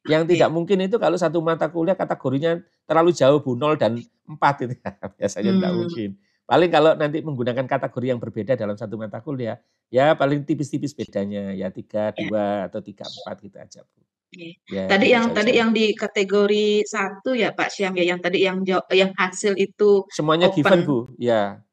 Yang tidak mungkin itu kalau satu mata kuliah kategorinya terlalu jauh, 0 dan 4 itu biasanya tidak mungkin. Paling kalau nanti menggunakan kategori yang berbeda dalam satu mata kuliah, ya paling tipis-tipis bedanya, ya 3, 2 atau 3, 4 gitu aja, Bu. Ya, tadi yang di kategori 1 ya Pak Syam ya, yang tadi yang hasil itu semuanya open. Given, Bu. Ya.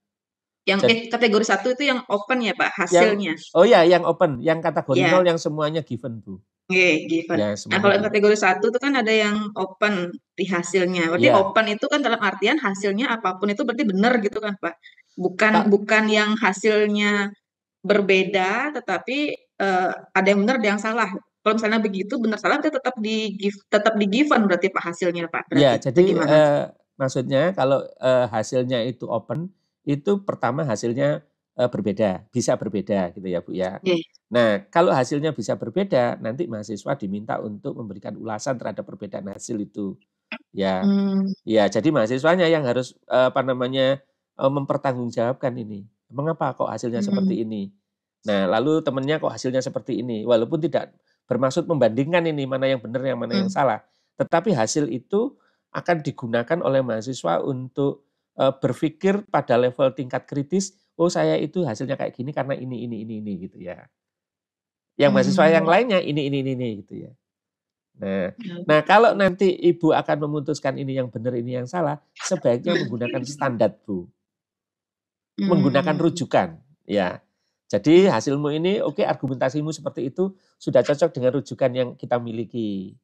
Yang kategori 1 itu yang open ya Pak hasilnya. Yang open, yang kategori 0 yang semuanya given, Bu. Given. Ya, nah, kalau yang kategori 1 itu kan ada yang open di hasilnya. Berarti open itu kan dalam artian hasilnya apapun itu berarti benar gitu kan Pak. Bukan yang hasilnya berbeda tetapi ada yang benar ada yang salah. Kalau misalnya begitu benar salah itu tetap di given berarti Pak hasilnya Pak. Berarti, ya, jadi maksudnya kalau hasilnya itu open, itu pertama hasilnya berbeda, bisa berbeda gitu ya Bu ya. Nah, kalau hasilnya bisa berbeda, nanti mahasiswa diminta untuk memberikan ulasan terhadap perbedaan hasil itu. Ya. Ya, jadi mahasiswanya yang harus mempertanggungjawabkan ini. Mengapa kok hasilnya seperti ini? Nah, lalu temannya kok hasilnya seperti ini. Walaupun tidak bermaksud membandingkan ini mana yang benar, yang mana yang salah. Tetapi hasil itu akan digunakan oleh mahasiswa untuk berpikir pada level tingkat kritis, oh saya itu hasilnya kayak gini karena ini gitu ya. Yang mahasiswa yang lainnya ini gitu ya. Nah kalau nanti Ibu akan memutuskan ini yang benar, ini yang salah, sebaiknya menggunakan standar, Bu. Menggunakan rujukan, ya. Jadi hasilmu ini, oke, argumentasimu seperti itu sudah cocok dengan rujukan yang kita miliki.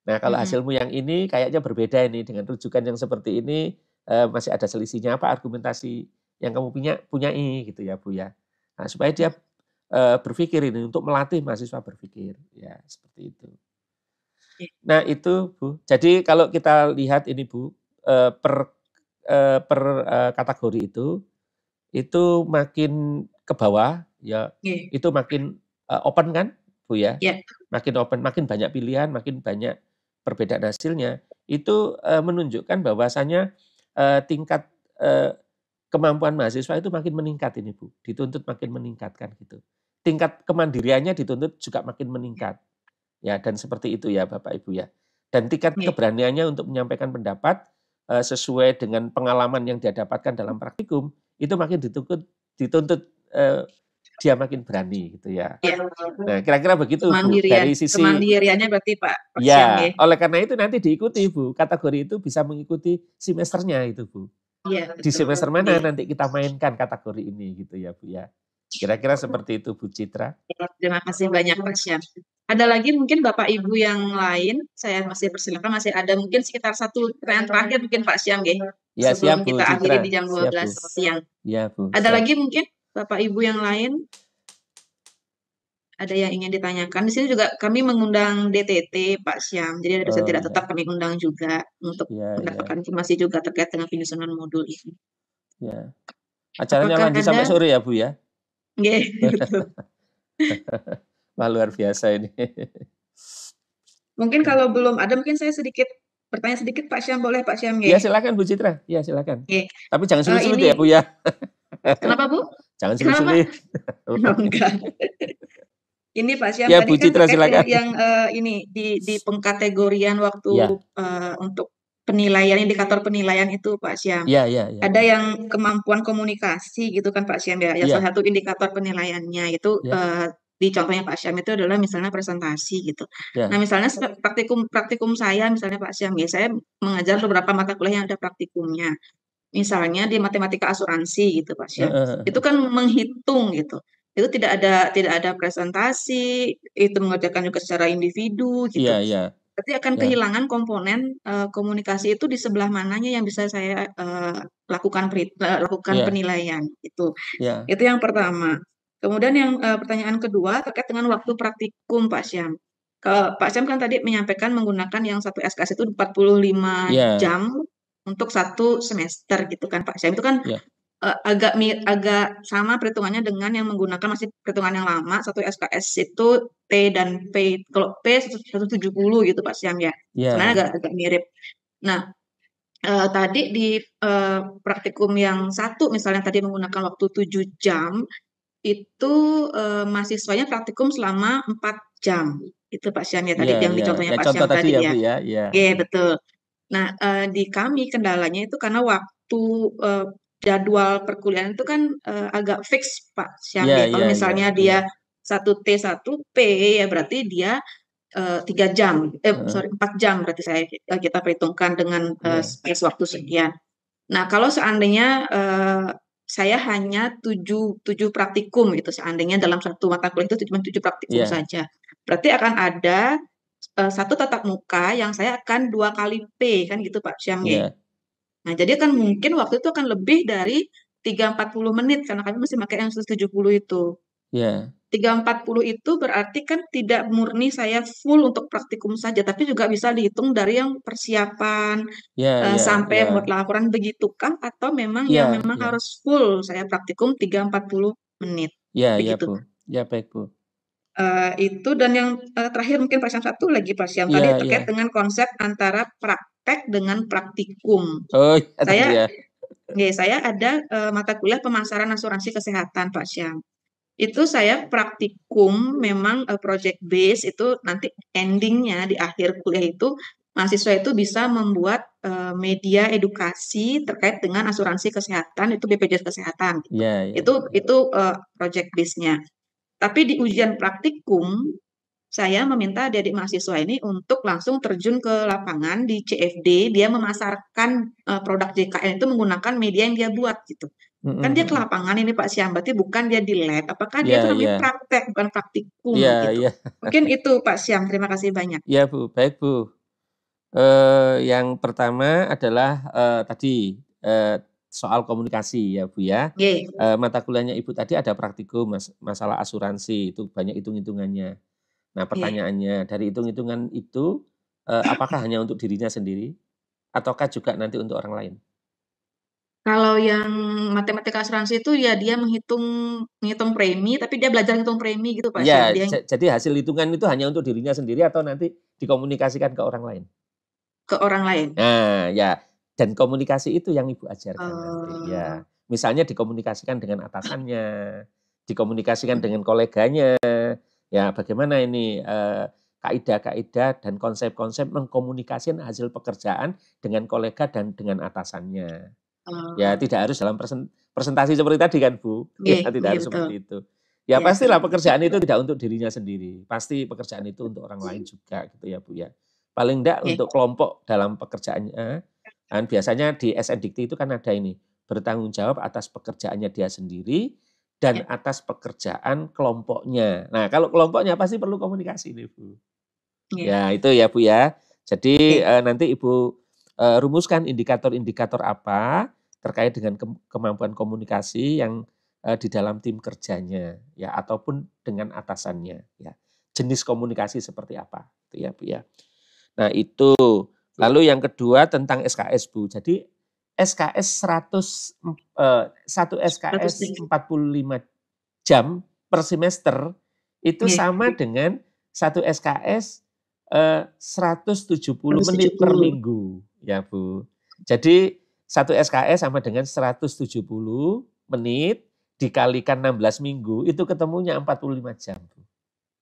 Nah, kalau hasilmu yang ini kayaknya berbeda ini dengan rujukan yang seperti ini, masih ada selisihnya, apa argumentasi yang kamu punyai gitu ya, Bu ya. Nah, supaya dia berpikir ini untuk melatih mahasiswa berpikir, ya seperti itu. Nah, itu Bu. Jadi kalau kita lihat ini Bu, per kategori itu makin ke bawah ya, itu makin open kan Bu ya. Makin open, makin banyak pilihan, makin banyak perbedaan hasilnya. Itu menunjukkan bahwasannya tingkat kemampuan mahasiswa itu makin meningkat ini Bu. Dituntut makin meningkatkan gitu. Tingkat kemandiriannya dituntut juga makin meningkat. Ya, dan seperti itu ya Bapak Ibu ya. Dan tingkat keberaniannya untuk menyampaikan pendapat sesuai dengan pengalaman yang dia dapatkan dalam praktikum, itu makin dituntut dia makin berani gitu ya. Nah, kira-kira begitu Bu, dari sisi kemandiriannya berarti Pak. Ya, oleh karena itu nanti diikuti Bu, kategori itu bisa mengikuti semesternya itu Bu. Di semester mana nanti kita mainkan kategori ini gitu ya Bu ya. Kira-kira seperti itu Bu Citra. Terima kasih banyak Pak Syam. Ada lagi mungkin Bapak Ibu yang lain, saya masih persilakan, masih ada mungkin sekitar 1 pertanyaan terakhir mungkin Pak Syam ya. Sebelum siap, Bu, kita Citra. akhiri di jam 12 siang. Ya, Bu. Ada lagi mungkin Bapak Ibu yang lain? Ada yang ingin ditanyakan? Di sini juga kami mengundang DTT Pak Syam. Jadi ada dosen tidak tetap kami undang juga untuk mendapatkan informasi juga terkait dengan penyusunan modul ini. Ya. Acaranya lanjut sampai sore ya Bu ya? Iya, betul. Wah, luar biasa ini. Mungkin kalau belum ada, mungkin saya bertanya sedikit Pak Syam, boleh Pak Syam? Ya silakan Bu Citra, ya silakan. Tapi jangan sulit-sulit ya Bu ya. Kenapa Bu? Jangan sulit-sulit. Enggak. Ini Pak Syam ya, tadi Bu Citra, kan silakan. Yang ini di pengkategorian waktu untuk penilaian, indikator penilaian itu Pak Syam. Ya. Ada yang kemampuan komunikasi gitu kan Pak Syam ya. Salah satu indikator penilaiannya itu di contohnya Pak Syam itu adalah misalnya presentasi gitu. Nah, misalnya praktikum saya misalnya Pak Syam ya, saya mengajar beberapa mata kuliah yang ada praktikumnya. Misalnya di matematika asuransi gitu Pak Syam. Itu kan menghitung gitu. Itu tidak ada presentasi, itu mengerjakan juga secara individu gitu. Berarti akan kehilangan komponen komunikasi itu di sebelah mananya yang bisa saya lakukan penilaian itu. Itu yang pertama. Kemudian yang pertanyaan kedua terkait dengan waktu praktikum Pak Syam. Pak Syam kan tadi menyampaikan menggunakan yang satu SKS itu 45 jam untuk 1 semester gitu kan Pak Syam. Itu kan agak sama perhitungannya dengan yang menggunakan masih perhitungan yang lama, satu SKS itu T dan P. Kalau P 170 gitu Pak Syam ya. Sebenarnya agak mirip. Nah, tadi di praktikum yang 1 misalnya tadi menggunakan waktu 7 jam, itu mahasiswanya praktikum selama 4 jam. Itu Pak Syam ya tadi Iya, yang di iya. contohnya Ya Pak contoh Syam tadi tadi ya, ya. Bu ya. Iya. Iya, betul. Nah, di kami kendalanya itu karena waktu jadwal perkuliahan itu kan agak fix Pak Syam Iya, ya. Kalau iya, iya, misalnya iya. dia 1T 1P ya berarti dia 3 jam, Heeh, 4 jam berarti kita perhitungkan dengan iya. space waktu sekian. Nah, kalau seandainya saya hanya 7 praktikum gitu, seandainya dalam satu mata kuliah itu cuma 7 praktikum Iya, saja. Berarti akan ada satu tatap muka yang saya akan 2 kali P kan gitu Pak Syam ya. iya, Nah, jadi kan mungkin waktu itu akan lebih dari 3-40 menit karena kami masih pakai yang 170 itu. iya. 340 itu berarti kan tidak murni saya full untuk praktikum saja, tapi juga bisa dihitung dari yang persiapan Iya, iya, iya. sampai buat laporan begitukah atau memang Iya, yang memang iya. harus full saya praktikum 3-40 menit Iya, iya, begitu. Bu. Ya, baik, Bu. Itu dan yang terakhir mungkin Pak Syam satu lagi Pak Syam Iya, tadi iya. terkait dengan konsep antara praktek dengan praktikum. Oh, ya tadi Saya ya. saya ada mata kuliah pemasaran asuransi kesehatan Pak Syam. Itu saya praktikum memang project base itu nanti endingnya di akhir kuliah itu mahasiswa itu bisa membuat media edukasi terkait dengan asuransi kesehatan itu BPJS kesehatan gitu. Iya, iya. Itu project base-nya. Tapi di ujian praktikum saya meminta adik-adik mahasiswa ini untuk langsung terjun ke lapangan di CFD, dia memasarkan produk JKN itu menggunakan media yang dia buat gitu. Kan dia ke Mm-mm. lapangan ini Pak Syam, berarti bukan dia di lab. Apakah dia Iya, itu namanya iya. praktek, bukan praktikum Iya, gitu. iya. Mungkin itu Pak Syam, terima kasih banyak. Iya, Bu. Baik, Bu. Yang pertama adalah tadi soal komunikasi ya, Bu ya. Ye. Mata kuliahnya Ibu tadi ada praktikum masalah asuransi, itu banyak hitung-hitungannya. Nah, Ye. pertanyaannya dari hitung-hitungan itu apakah hanya untuk dirinya sendiri ataukah juga nanti untuk orang lain? Kalau yang matematika asuransi itu ya dia menghitung premi, tapi dia belajar menghitung premi gitu Pak Syam. Iya, Dia jadi hasil hitungan itu hanya untuk dirinya sendiri atau nanti dikomunikasikan ke orang lain? ke orang lain. Nah, ya, dan komunikasi itu yang Ibu ajarkan nanti. Ya, Oh, misalnya dikomunikasikan dengan atasannya, dikomunikasikan dengan koleganya. Ya, bagaimana ini kaidah-kaidah dan konsep-konsep mengkomunikasikan hasil pekerjaan dengan kolega dan dengan atasannya. Ya, tidak harus dalam presentasi seperti tadi kan, Bu. Ya, ye, tidak ye, harus betul. seperti itu. Ya, Ya. pastilah pekerjaan itu tidak untuk dirinya sendiri. Pasti pekerjaan itu untuk orang lain juga gitu ya, Bu ya. Paling enggak Ye. untuk kelompok dalam pekerjaannya. Dan biasanya di SNDikti itu kan ada ini, bertanggung jawab atas pekerjaannya dia sendiri dan Ya. atas pekerjaan kelompoknya. Nah, kalau kelompoknya pasti perlu komunikasi nih, Bu. Ye. Ya, itu ya, Bu ya. Jadi Ye. nanti Ibu rumuskan indikator-indikator apa terkait dengan kemampuan komunikasi yang di dalam tim kerjanya ya ataupun dengan atasannya ya. Jenis komunikasi seperti apa itu ya, Bu ya. Nah, itu. Lalu yang kedua tentang SKS, Bu. Jadi SKS 1 SKS 45 jam per semester itu Ye. sama dengan 1 SKS 170 menit per 170. minggu ya, Bu. Jadi 1 SKS sama dengan 170 menit dikalikan 16 minggu itu ketemunya 45 jam, Bu.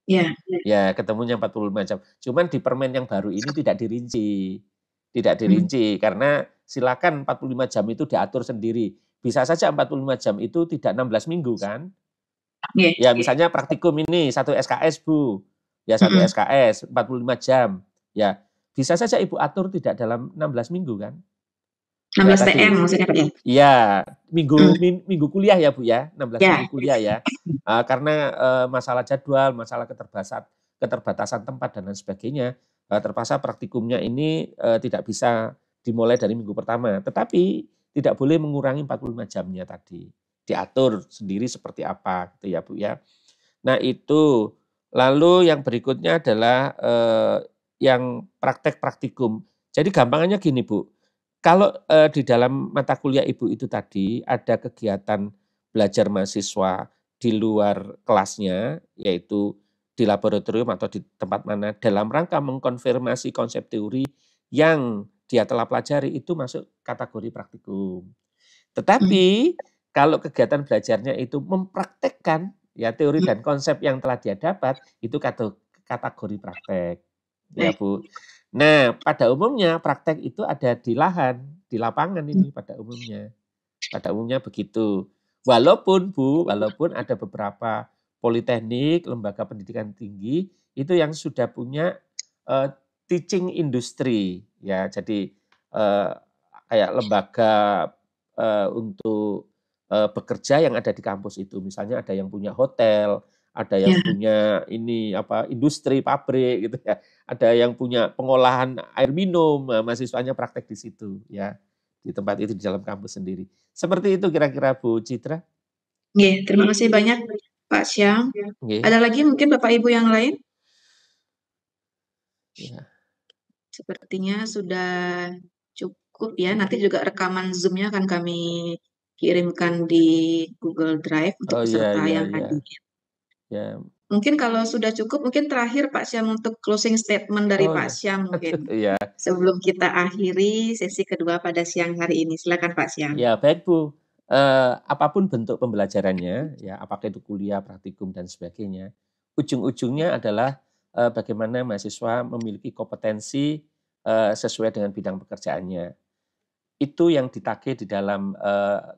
Ya. Ya, ketemunya 45 jam. Cuman di permen yang baru ini tidak dirinci. Tidak dirinci karena silakan 45 jam itu diatur sendiri. Bisa saja 45 jam itu tidak 16 minggu kan? Ye. Ya, misalnya praktikum ini 1 SKS, Bu. Ya, 1 SKS 45 jam. Ya, bisa saja Ibu atur tidak dalam 16 minggu kan? 16 TM maksudnya Pak ya? Iya, minggu kuliah ya, Bu ya, 16 Ya. minggu kuliah ya. Karena masalah jadwal, masalah keterbatasan tempat dan lain sebagainya, terpaksa praktikumnya ini tidak bisa dimulai dari minggu pertama. Tetapi tidak boleh mengurangi 45 jamnya tadi. Diatur sendiri seperti apa gitu ya, Bu ya. Nah, itu. Lalu yang berikutnya adalah yang praktek praktikum. Jadi gampangannya gini, Bu. Kalau di dalam mata kuliah Ibu itu tadi ada kegiatan belajar mahasiswa di luar kelasnya, yaitu di laboratorium atau di tempat mana, dalam rangka mengkonfirmasi konsep teori yang dia telah pelajari, itu masuk kategori praktikum. Tetapi Kalau kegiatan belajarnya itu mempraktekkan ya teori dan konsep yang telah dia dapat, itu kategori praktek. Ya, Bu. Nah, pada umumnya praktek itu ada di lahan, di lapangan ini pada umumnya. Pada umumnya begitu. Walaupun ada beberapa politeknik, lembaga pendidikan tinggi itu yang sudah punya teaching industry ya. Jadi kayak lembaga untuk bekerja yang ada di kampus itu. Misalnya ada yang punya hotel, ada yang punya industri pabrik gitu ya. Ada yang punya pengolahan air minum, mahasiswanya praktek di situ ya. Di tempat itu di dalam kampus sendiri. Seperti itu kira-kira Bu Citra. Terima kasih banyak Pak Syam. Ada lagi mungkin Bapak Ibu yang lain? Ya. Sepertinya sudah cukup ya. Nanti juga rekaman Zoom-nya akan kami kirimkan di Google Drive untuk peserta yang hadir. Ya. Mungkin kalau sudah cukup, mungkin terakhir Pak Syam untuk closing statement dari Pak Syam mungkin. Sebelum kita akhiri sesi kedua pada siang hari ini. Silakan Pak Syam. Ya, baik Bu. Apapun bentuk pembelajarannya, ya apakah itu kuliah, praktikum dan sebagainya, ujung-ujungnya adalah bagaimana mahasiswa memiliki kompetensi sesuai dengan bidang pekerjaannya. Itu yang ditagih di dalam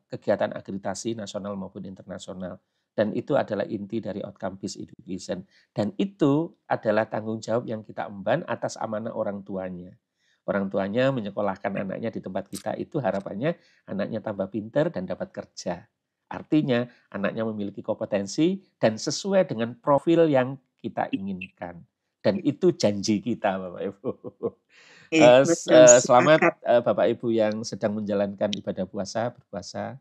kegiatan akreditasi nasional maupun internasional. Dan itu adalah inti dari outcome based education. Dan itu adalah tanggung jawab yang kita emban atas amanah orang tuanya. Orang tuanya menyekolahkan anaknya di tempat kita, itu harapannya anaknya tambah pinter dan dapat kerja. Artinya anaknya memiliki kompetensi dan sesuai dengan profil yang kita inginkan. Dan itu janji kita Bapak Ibu. Selamat Bapak Ibu yang sedang menjalankan ibadah puasa, berpuasa.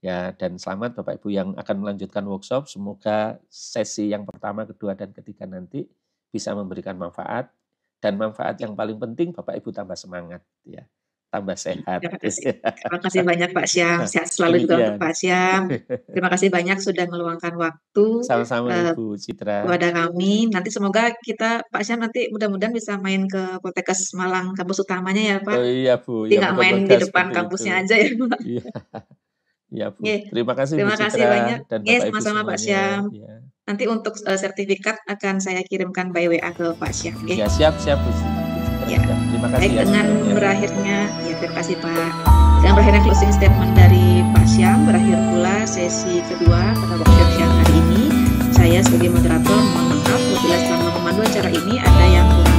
Ya, dan selamat Bapak Ibu yang akan melanjutkan workshop. Semoga sesi yang pertama, kedua, dan ketiga nanti bisa memberikan manfaat. Dan manfaat yang paling penting Bapak Ibu tambah semangat, ya, tambah sehat. Terima kasih banyak Pak Syam. Sehat selalu juga untuk Pak Syam. Terima kasih banyak sudah meluangkan waktu. Sama-sama Ibu Citra. Kepada kami. Nanti semoga Pak Syam nanti mudah-mudahan bisa main ke Poltekkes Malang kampus utamanya ya Pak. Oh iya Bu. Tidak main di depan kampusnya aja ya Pak. Iya. Ya Bu, terima kasih terima Bu Citra kasih banyak. dan Bapak Ibu sama-sama Pak Syam. Ya. Nanti untuk sertifikat akan saya kirimkan by WA ke Pak Syam. Ya, siap Bu Citra. Ya. Terima kasih. Baik, dengan berakhirnya, terima kasih Pak. Dengan berakhirnya closing statement dari Pak Syam, berakhir pula sesi kedua pada workshop siang hari ini. Saya sebagai moderator mohon maaf apabila selama memandu acara ini ada yang kurang